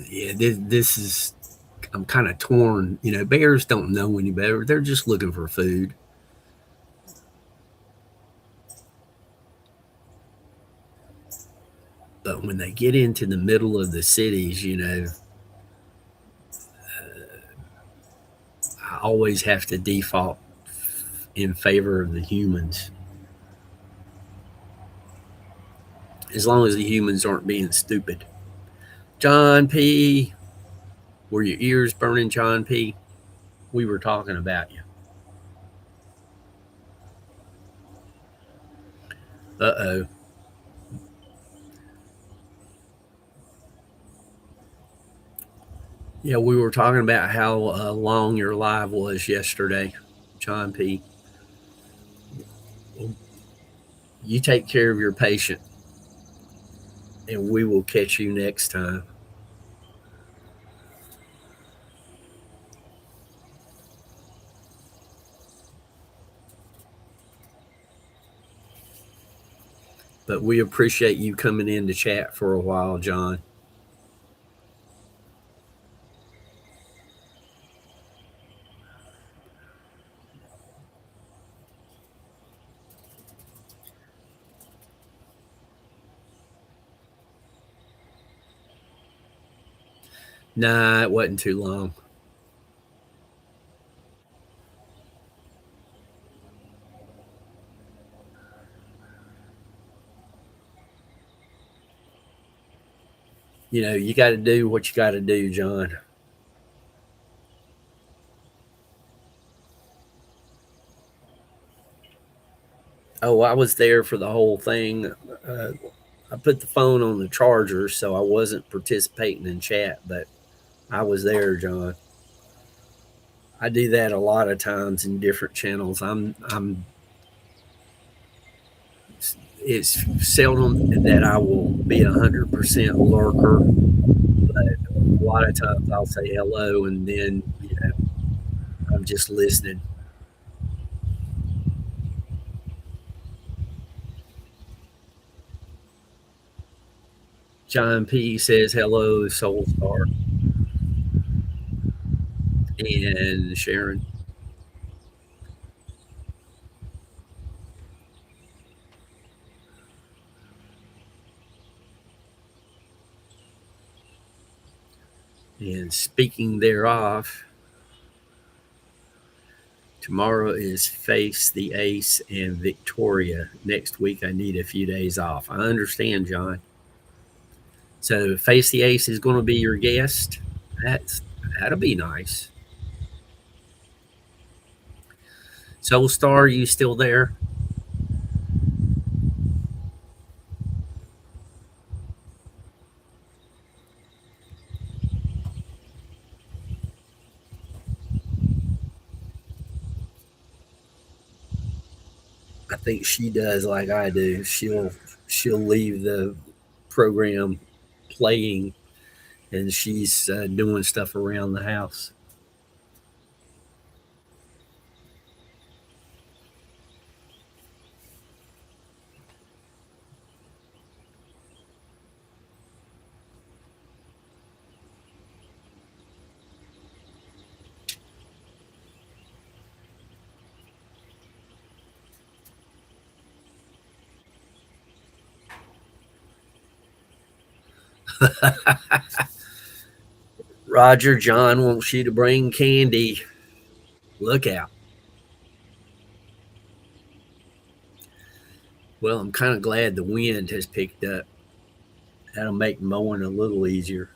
yeah, this is, I'm kind of torn. You know, bears don't know any better. They're just looking for food. But when they get into the middle of the cities, you know, I always have to default in favor of the humans, as long as the humans aren't being stupid. John P., were your ears burning, John P.? We were talking about you. Uh oh. Yeah, we were talking about how long your live was yesterday, John P. You take care of your patient, and we will catch you next time. But we appreciate you coming in to chat for a while, John. Nah, it wasn't too long. You got to do what you got to do, John. Oh, I was there for the whole thing. Uh, I put the phone on the charger, so I wasn't participating in chat, but I was there, John. I do that a lot of times in different channels. It's seldom that I will be 100% lurker, but a lot of times I'll say hello and then I'm just listening. John P says hello, Soul Star, and Sharon. And speaking thereof, tomorrow is Face the Ace and Victoria. Next week, I need a few days off. I understand, John. So, Face the Ace is going to be your guest. That's that'll be nice. Soul Star, you still there? I think she does like I do. She'll leave the program playing, and she's doing stuff around the house. Roger John wants you to bring candy. Look out. Well, I'm kind of glad the wind has picked up. That'll make mowing a little easier.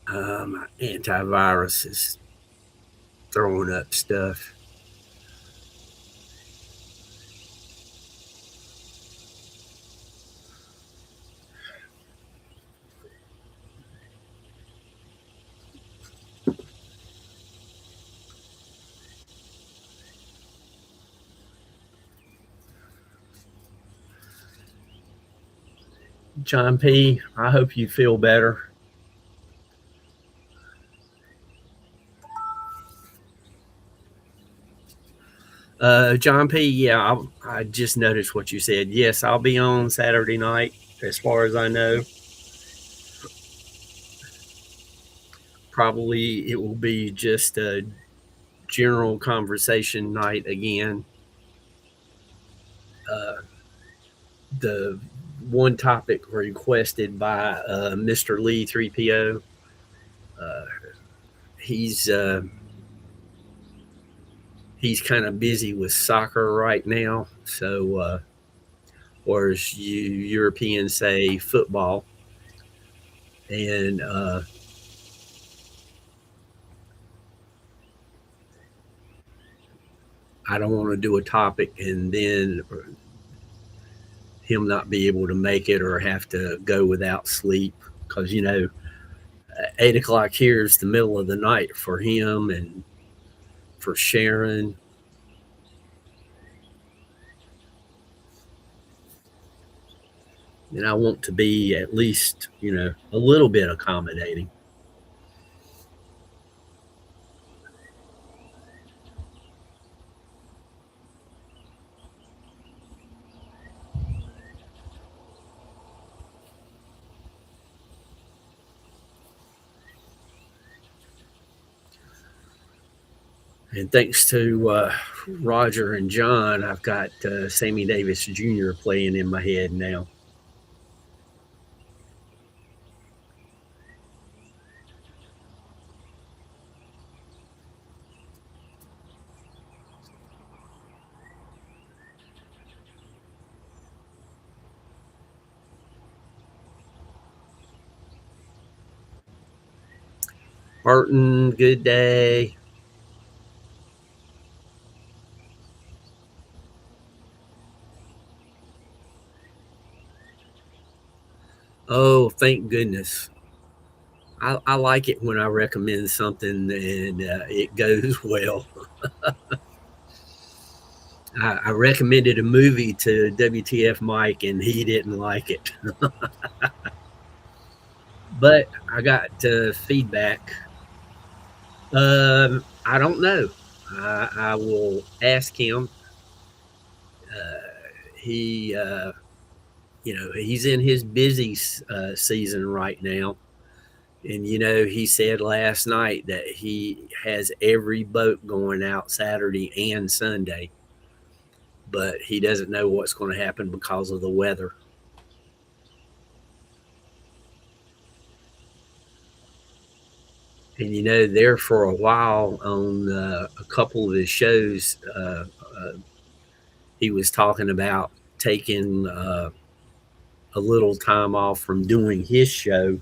My antivirus is throwing up stuff. John P., I hope you feel better. John P., yeah, I just noticed what you said. Yes, I'll be on Saturday night, as far as I know. Probably it will be just a general conversation night again. Uh, the one topic requested by Mr. Lee 3PO, uh, he's uh, he's kind of busy with soccer right now. So, or as you Europeans say, football. And I don't want to do a topic and then him not be able to make it or have to go without sleep because 8 o'clock here is the middle of the night for him and for Sharon. And I want to be at least a little bit accommodating. And thanks to Roger and John, I've got Sammy Davis Jr. playing in my head now. Martin, good day. Oh, thank goodness. I like it when I recommend something and it goes well. I recommended a movie to WTF Mike and he didn't like it. But I got feedback. I don't know. I will ask him. He, he's in his busy season right now. And, he said last night that he has every boat going out Saturday and Sunday, but he doesn't know what's going to happen because of the weather. And, there for a while on a couple of his shows, he was talking about taking a little time off from doing his show.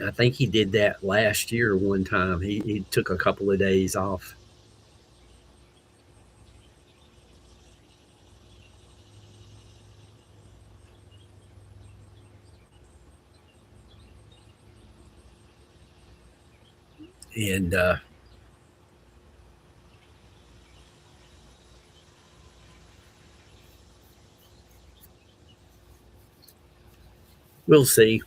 I think he did that last year one time. He took a couple of days off. And we'll see.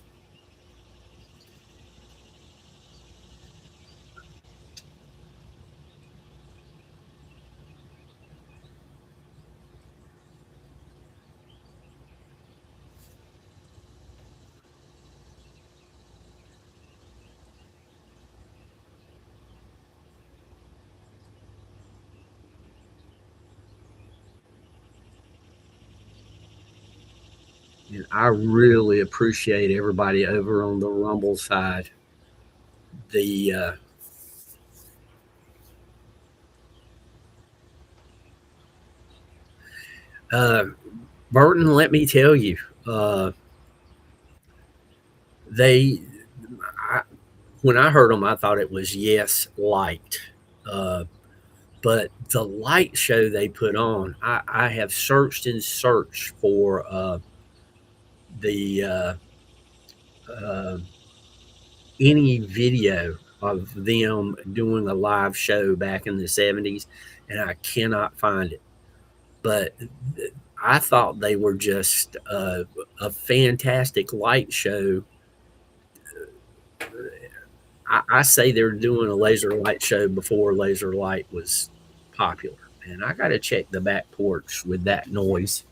And I really appreciate everybody over on the Rumble side. The uh, Burton, let me tell you, They, I, when I heard them, I thought it was Yes Light. Uh, but the light show they put on, I have searched and searched for the uh, any video of them doing a live show back in the 70s, and I cannot find it. But I thought they were just a fantastic light show. I say they're doing a laser light show before laser light was popular. And I got to check the back porch with that noise.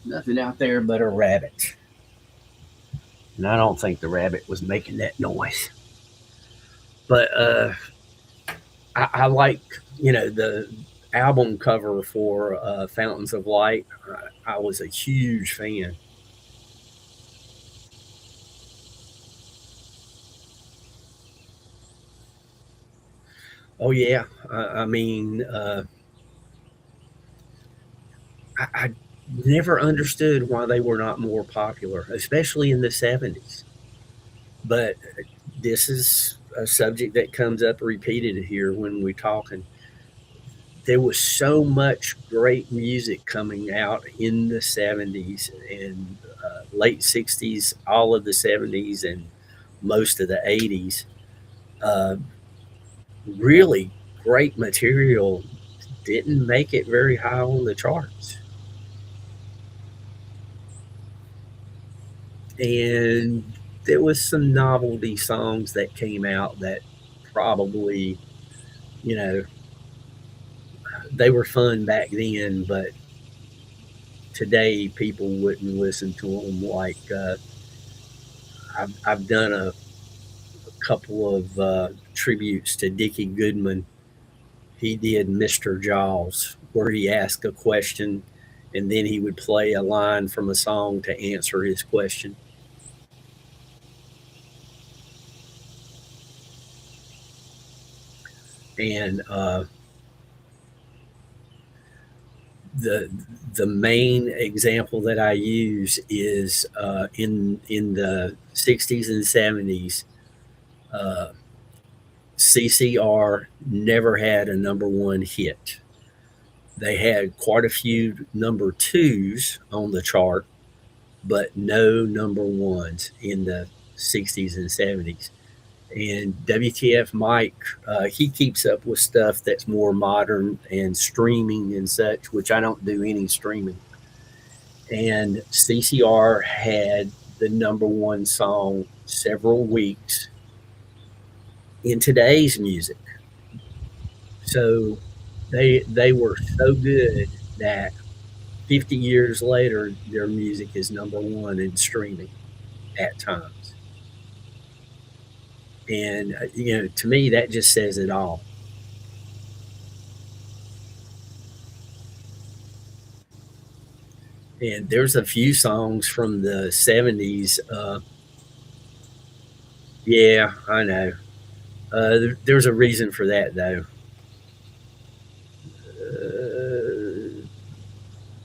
Nothing out there but a rabbit. And I don't think the rabbit was making that noise. But I like, the album cover for Fountains of Light. I was a huge fan. Oh yeah, I mean, I never understood why they were not more popular, especially in the 70s. But this is a subject that comes up repeated here when we're talking. There was so much great music coming out in the 70s and late 60s, all of the 70s, and most of the 80s. Uh, really great material didn't make it very high on the charts. And there was some novelty songs that came out that probably, you know, they were fun back then, but today people wouldn't listen to them. Like I've done a couple of tributes to Dickie Goodman. He did Mr. Jaws, where he asked a question and then he would play a line from a song to answer his question. And the the main example that I use is in the 60s and 70s. Uh, CCR never had a number one hit. They had quite a few number twos on the chart, but no number ones in the 60s and 70s. And WTF Mike, he keeps up with stuff that's more modern and streaming and such, which I don't do any streaming. And CCR had the number one song several weeks in today's music. So they were so good that 50 years later, their music is number one in streaming at times. And, to me, that just says it all. And there's a few songs from the 70s. Yeah, I know. There's a reason for that, though.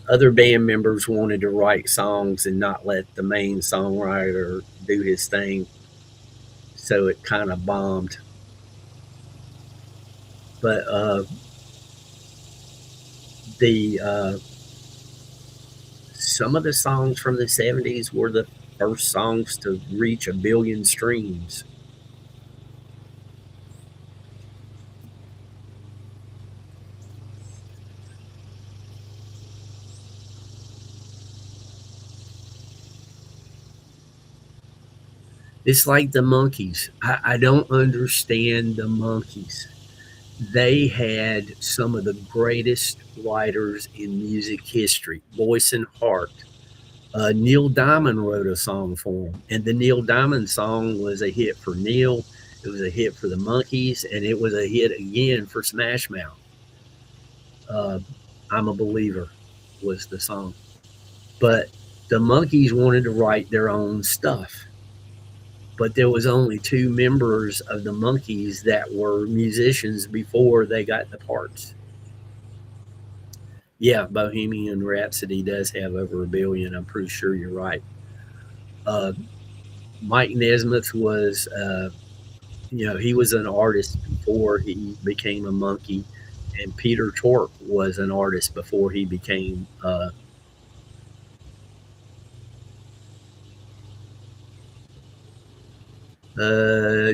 Other band members wanted to write songs and not let the main songwriter do his thing. So it kind of bombed. But the some of the songs from the 70s were the first songs to reach 1 billion streams. It's like the Monkees. I don't understand the Monkees. They had some of the greatest writers in music history, voice and heart. Neil Diamond wrote a song for him, and the Neil Diamond song was a hit for Neil. It was a hit for the Monkees, and it was a hit again for Smash Mouth. Uh, I'm a Believer was the song, but the Monkees wanted to write their own stuff. But there was only two members of the Monkees that were musicians before they got the parts. Yeah, Bohemian Rhapsody does have over 1 billion. I'm pretty sure you're right. Uh, Mike Nesmith was, he was an artist before he became a Monkee, and Peter Tork was an artist before he became. Uh,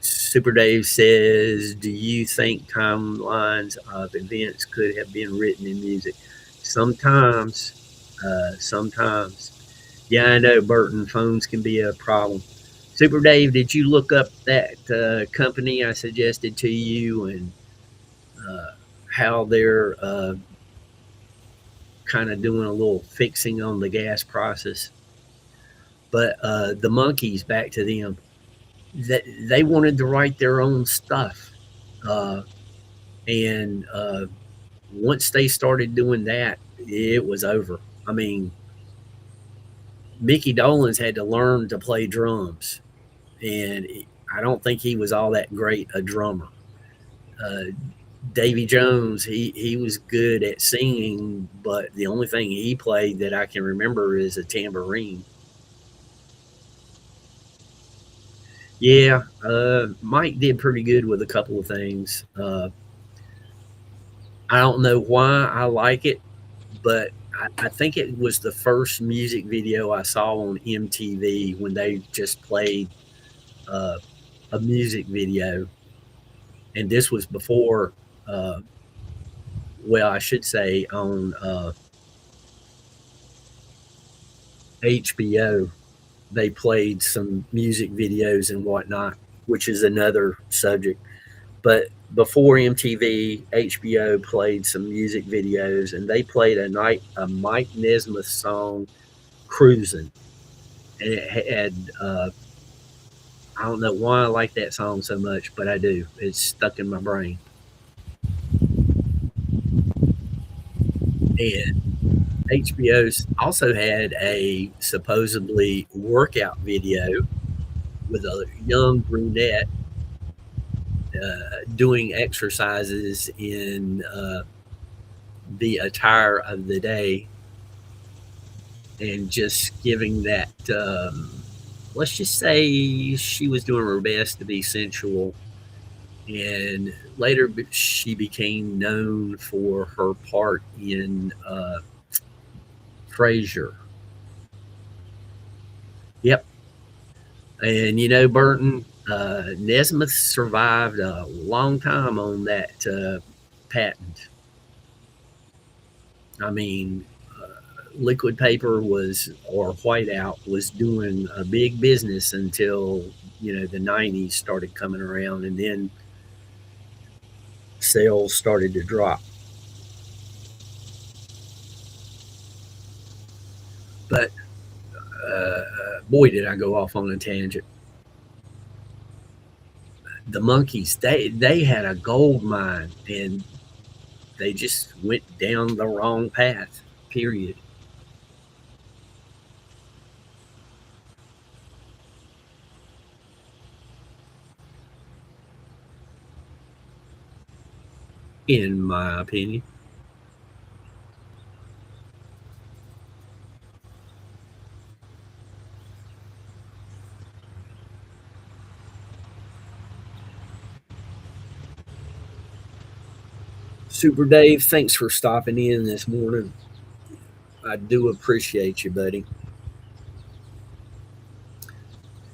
Super Dave says, "Do you think timelines of events could have been written in music?" Sometimes, sometimes. Yeah, I know, Burton. Phones can be a problem. Super Dave, did you look up that company I suggested to you and uh, how they're kind of doing a little fixing on the gas prices? But the Monkees, back to them, they wanted to write their own stuff. Uh, and once they started doing that, it was over. I mean, Mickey Dolenz had to learn to play drums, and I don't think he was all that great a drummer. Uh, Davy Jones, he was good at singing, but the only thing he played that I can remember is a tambourine. Yeah, Mike did pretty good with a couple of things. I don't know why I like it, but I think it was the first music video I saw on MTV when they just played uh, a music video, and this was before. Uh, well, I should say on HBO, they played some music videos and whatnot, which is another subject. But before MTV, HBO played some music videos, and they played a Mike Nesmith song, "Cruising," and it had I don't know why I like that song so much, but I do. It's stuck in my brain. And HBO's also had a supposedly workout video with a young brunette doing exercises in the attire of the day and just giving that. Let's just say she was doing her best to be sensual, and later she became known for her part in Frasier. Yep, and Burton, Nesmith survived a long time on that patent. I mean, liquid paper was or whiteout was doing a big business until the 90s started coming around, and then sales started to drop. But boy, did I go off on a tangent. The Monkees, they had a gold mine, and they just went down the wrong path. Period. In my opinion. Super Dave, thanks for stopping in this morning. I do appreciate you, buddy.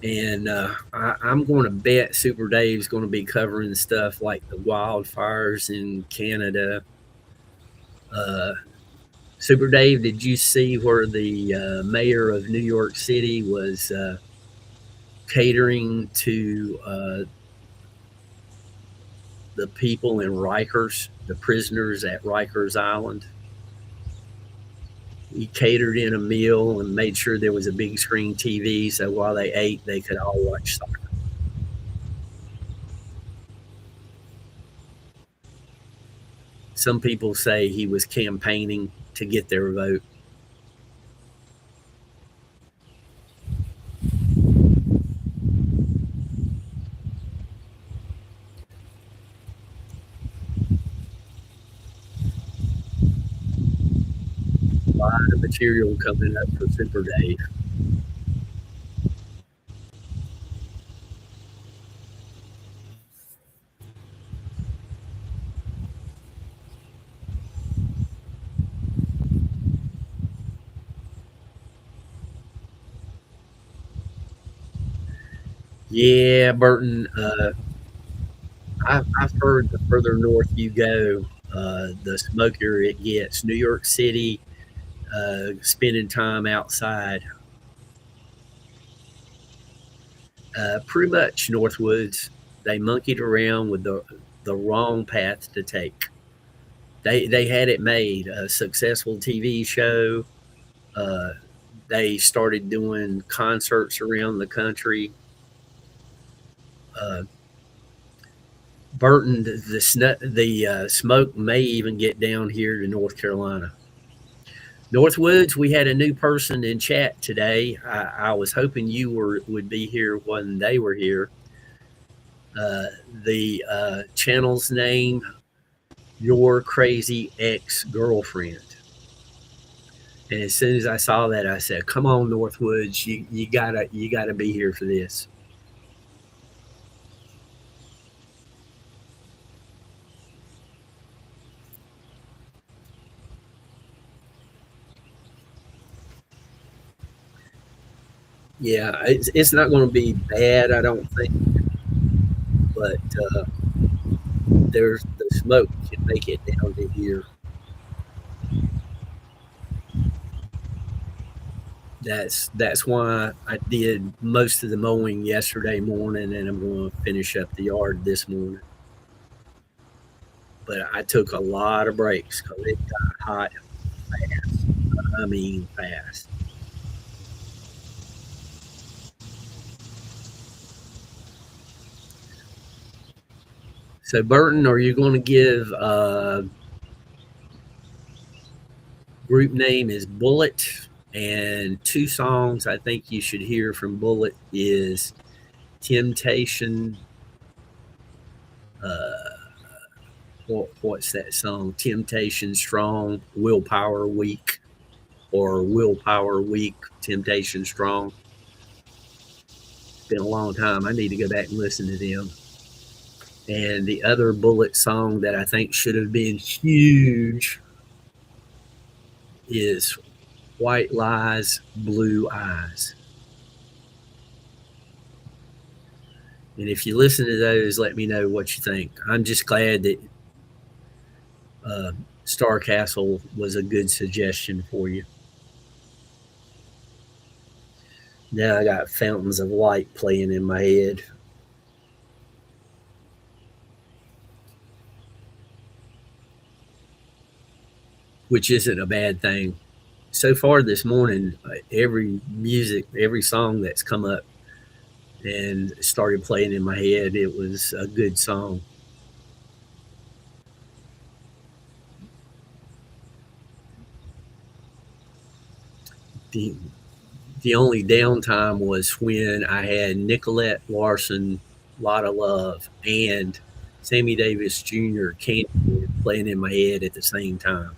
And I'm going to bet Super Dave's going to be covering stuff like the wildfires in Canada. Uh, Super Dave, did you see where the mayor of New York City was catering to the people in Rikers, the prisoners at Rikers Island? He catered in a meal and made sure there was a big screen TV so while they ate, they could all watch soccer. Some people say he was campaigning to get their vote. A lot of material coming up for Super Dave. Yeah, Burton. I've heard the further north you go, the smokier it gets. New York City, spending time outside, pretty much Northwoods. They monkeyed around with the wrong path to take. They had it made a successful TV show. Uh, they started doing concerts around the country. Uh, Burton, the smoke may even get down here to North Carolina. Northwoods, we had a new person in chat today. I was hoping you would be here when they were here. The channel's name, Your Crazy Ex Girlfriend. And as soon as I saw that, I said, "Come on, Northwoods, you gotta be here for this." Yeah, it's not going to be bad, I don't think, but there's the smoke can make it down to here. That's why I did most of the mowing yesterday morning, and I'm going to finish up the yard this morning. But I took a lot of breaks because it got hot fast. I mean, fast. So, Burton, are you going to give group name is Bullet, and two songs I think you should hear from Bullet is Temptation. Uh, what's that song? Temptation Strong, Willpower Weak, or Willpower Weak, Temptation Strong. It's been a long time. I need to go back and listen to them. And the other Bullet song that I think should have been huge is White Lies, Blue Eyes. And if you listen to those, let me know what you think. I'm just glad that uh, Star Castle was a good suggestion for you. Now I got Fountains of Light playing in my head, which isn't a bad thing. So far this morning, every song that's come up and started playing in my head, it was a good song. The the only downtime was when I had Nicolette Larson, Lot of Love, and Sammy Davis Jr. Candy playing in my head at the same time.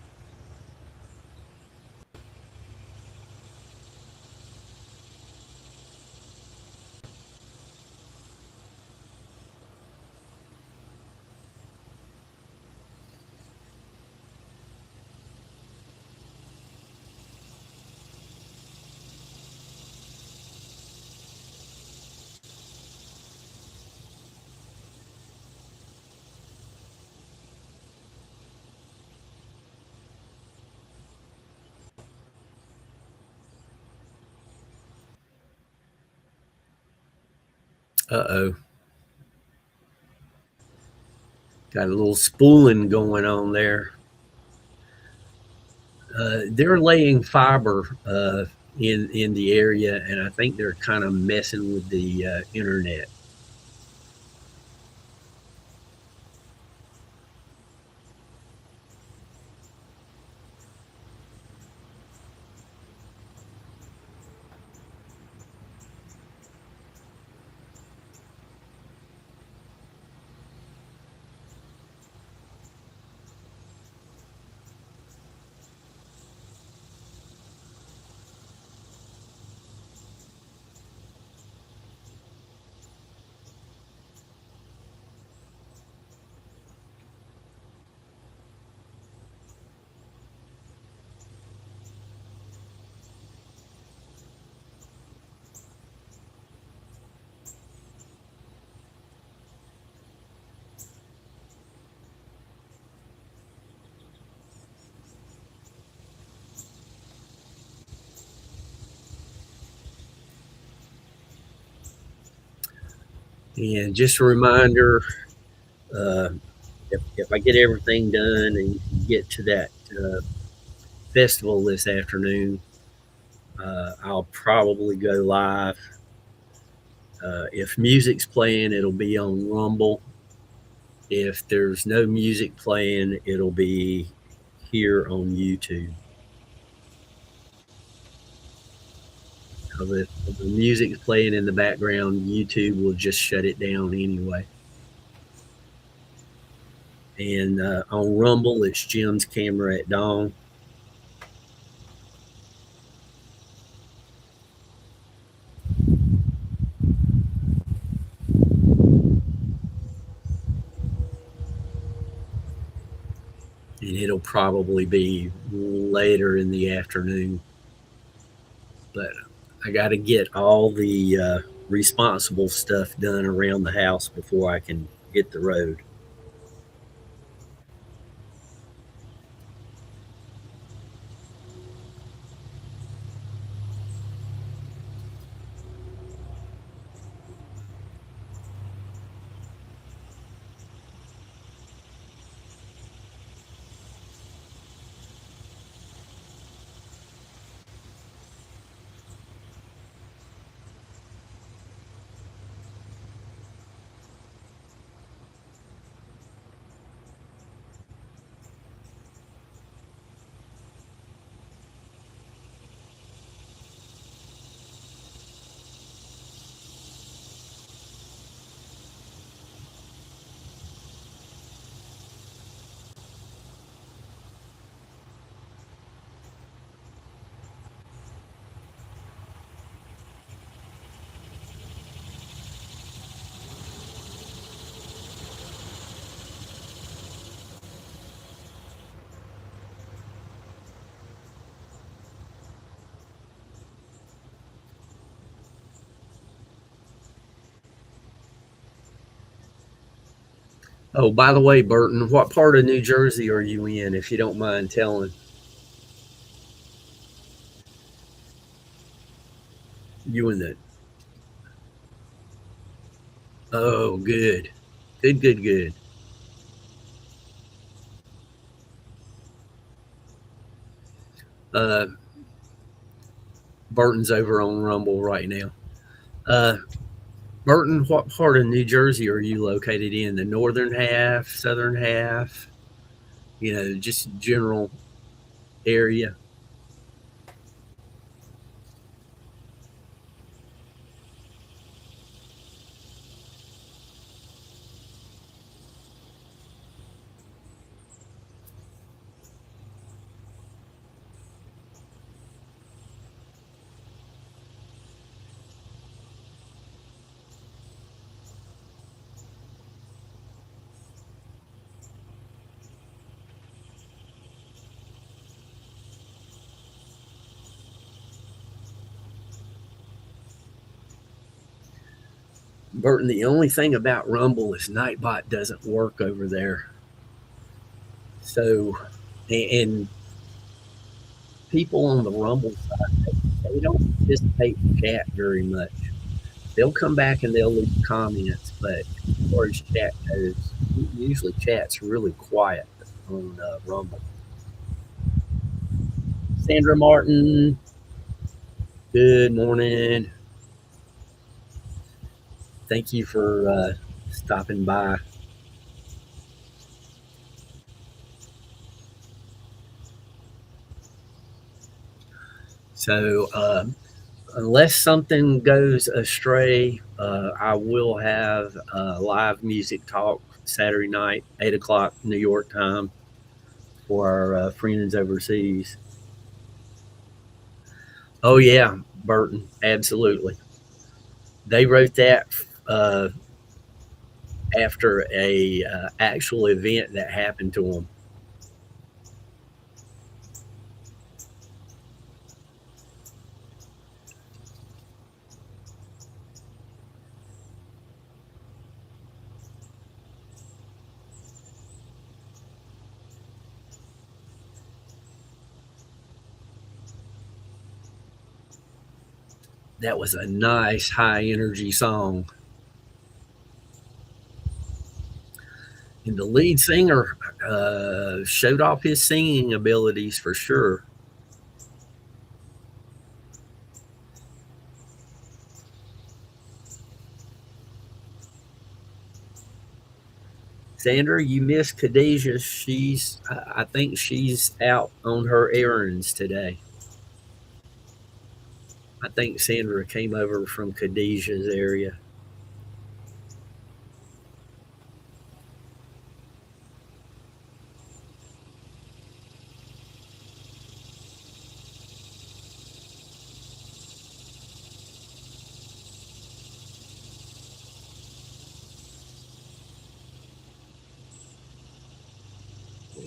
Uh-oh. Got a little spooling going on there. They're laying fiber in the area, and I think they're kind of messing with the internet. And just a reminder, uh, if I get everything done and get to that festival this afternoon, I'll probably go live. If music's playing, it'll be on Rumble. If there's no music playing, it'll be here on YouTube. Because if the music's playing in the background, YouTube will just shut it down anyway. And on Rumble, it's Jim's Camera at Dawn. And it'll probably be later in the afternoon. But I got to get all the responsible stuff done around the house before I can hit the road. Oh, by the way, Burton, what part of New Jersey are you in, if you don't mind telling? You in the. Oh, good. Good, good, good. Uh, Burton's over on Rumble right now. Uh, Burton, what part of New Jersey are you located in? The northern half, southern half? Just general area. Burton, the only thing about Rumble is Nightbot doesn't work over there. So, and people on the Rumble side, they don't participate in chat very much. they'll come back and they'll leave comments, but as far as chat goes, usually chat's really quiet on Rumble. Sandra Martin, good morning. Thank you for stopping by. So, unless something goes astray, I will have live music talk Saturday night, 8 o'clock New York time for our friends overseas. Oh, yeah, Burton, absolutely. They wrote that uh, after a actual event that happened to them. That was a nice high energy song. And the lead singer showed off his singing abilities for sure. Sandra, you missed Khadijah. I think she's out on her errands today. I think Sandra came over from Khadijah's area.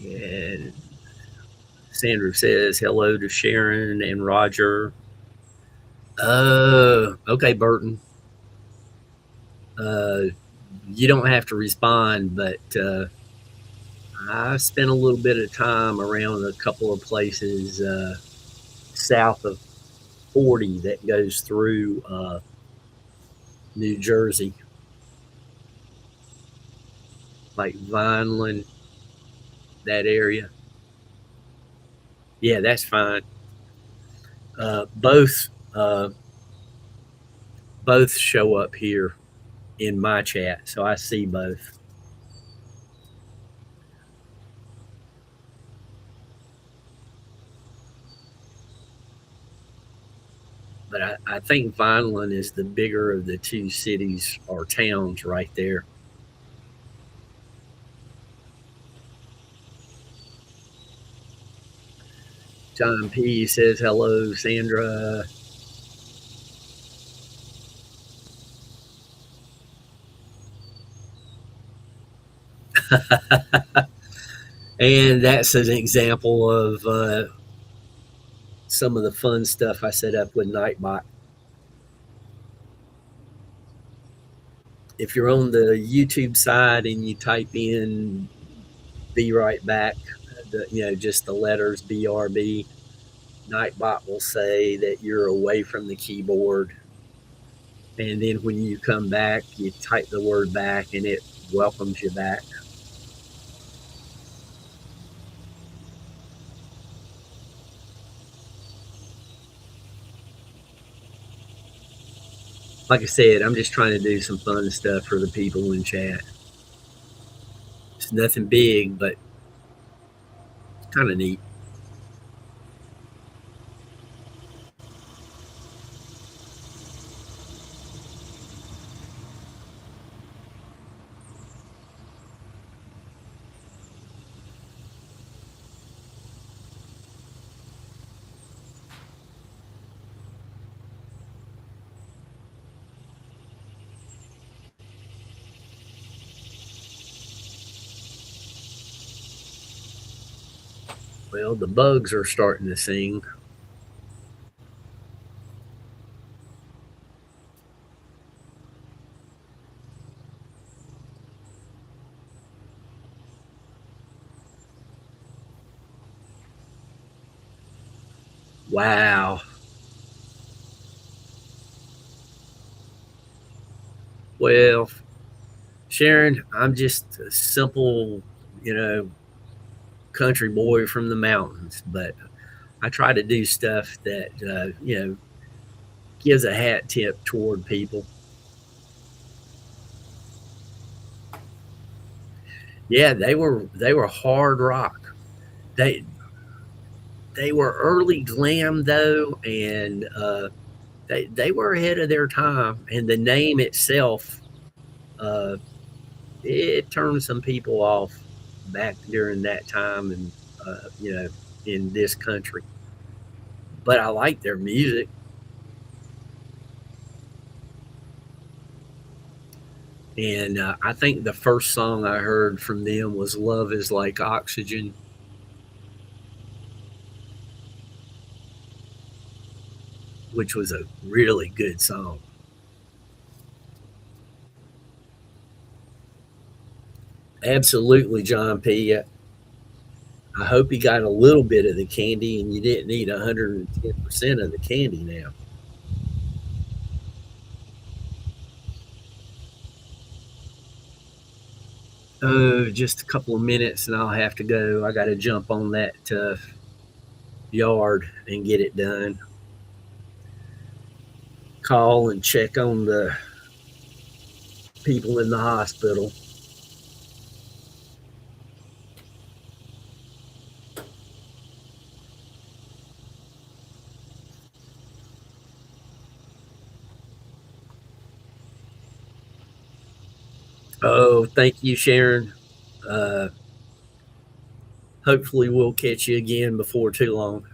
And Sandra says hello to Sharon and Roger. Oh, okay, Burton. Uh, you don't have to respond, but I spent a little bit of time around a couple of places south of 40 that goes through New Jersey, like Vineland, that area. Yeah, that's fine. Uh, both uh, both show up here in my chat, so I see both. But I think Vineland is the bigger of the two cities or towns right there. John P says hello, Sandra. And that's an example of some of the fun stuff I set up with Nightbot. If you're on the YouTube side and you type in "be right back," just the letters BRB, Nightbot will say that you're away from the keyboard, and then when you come back, you type the word back, and it welcomes you back. Like I said, I'm just trying to do some fun stuff for the people in chat. It's nothing big, but kind of neat. Well, the bugs are starting to sing. Wow. Well, Sharon, I'm just a simple, you know, country boy from the mountains, but I try to do stuff that gives a hat tip toward people. Yeah, they were hard rock. They they were early glam though, and they were ahead of their time. And the name itself, uh, it turned some people off back during that time, and in this country. But I like their music. And I think the first song I heard from them was "Love Is Like Oxygen," which was a really good song. Absolutely, John P. I hope you got a little bit of the candy and you didn't eat 110% of the candy now. Oh, just a couple of minutes and I'll have to go. I got to jump on that yard and get it done. Call and check on the people in the hospital. Oh, thank you, Sharon. Uh, Hopefully, we'll catch you again before too long.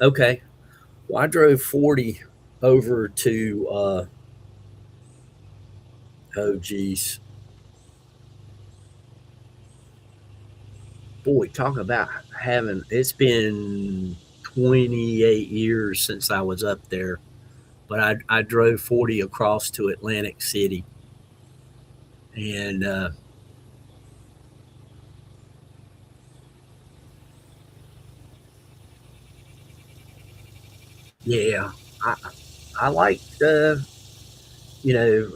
Okay. Well, I drove 40 over to, oh, geez. Boy, talk about having, it's been 28 years since I was up there, but I drove 40 across to Atlantic City. And yeah, I, I like, you know,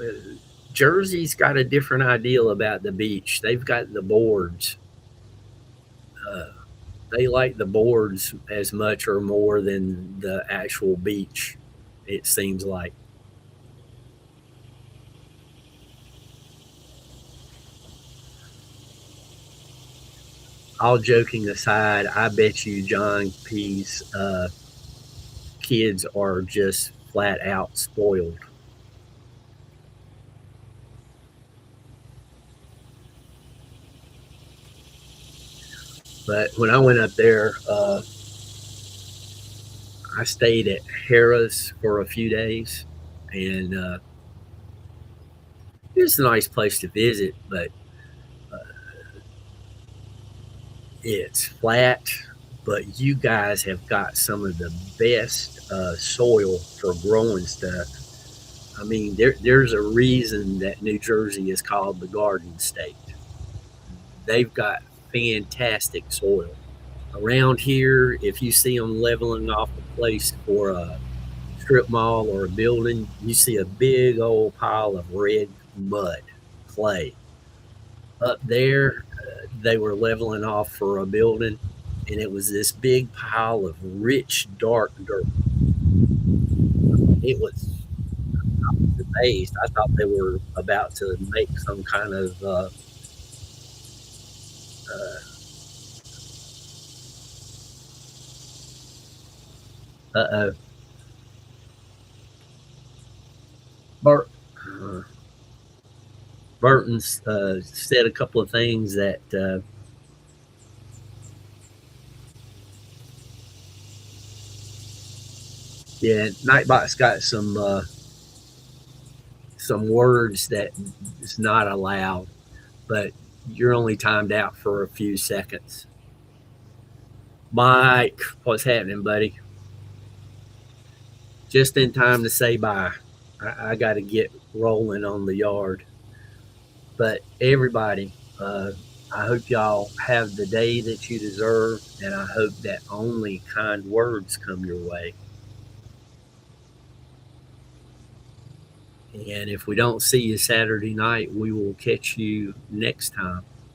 Jersey's got a different ideal about the beach. They've got the boards. Uh, they like the boards as much or more than the actual beach, it seems like. All joking aside, I bet you John P's kids are just flat out spoiled. But when I went up there, I stayed at Harrah's for a few days, and it's a nice place to visit, but it's flat. But you guys have got some of the best soil for growing stuff. I mean, there's a reason that New Jersey is called the Garden State. They've got fantastic soil. Around here, if you see them leveling off a place for a strip mall or a building, you see a big old pile of red mud, clay. Up there, they were leveling off for a building, and it was this big pile of rich, dark dirt. It was amazed. I thought they were about to make some kind of uh, Bert, uh, Burton's said a couple of things that yeah, Nightbot's got some words that is not allowed, but You're only timed out for a few seconds. Mike, what's happening, buddy? Just in time to say bye. I got to get rolling on the yard. But everybody, I hope y'all have the day that you deserve, and I hope that only kind words come your way. And if we don't see you Saturday night, we will catch you next time.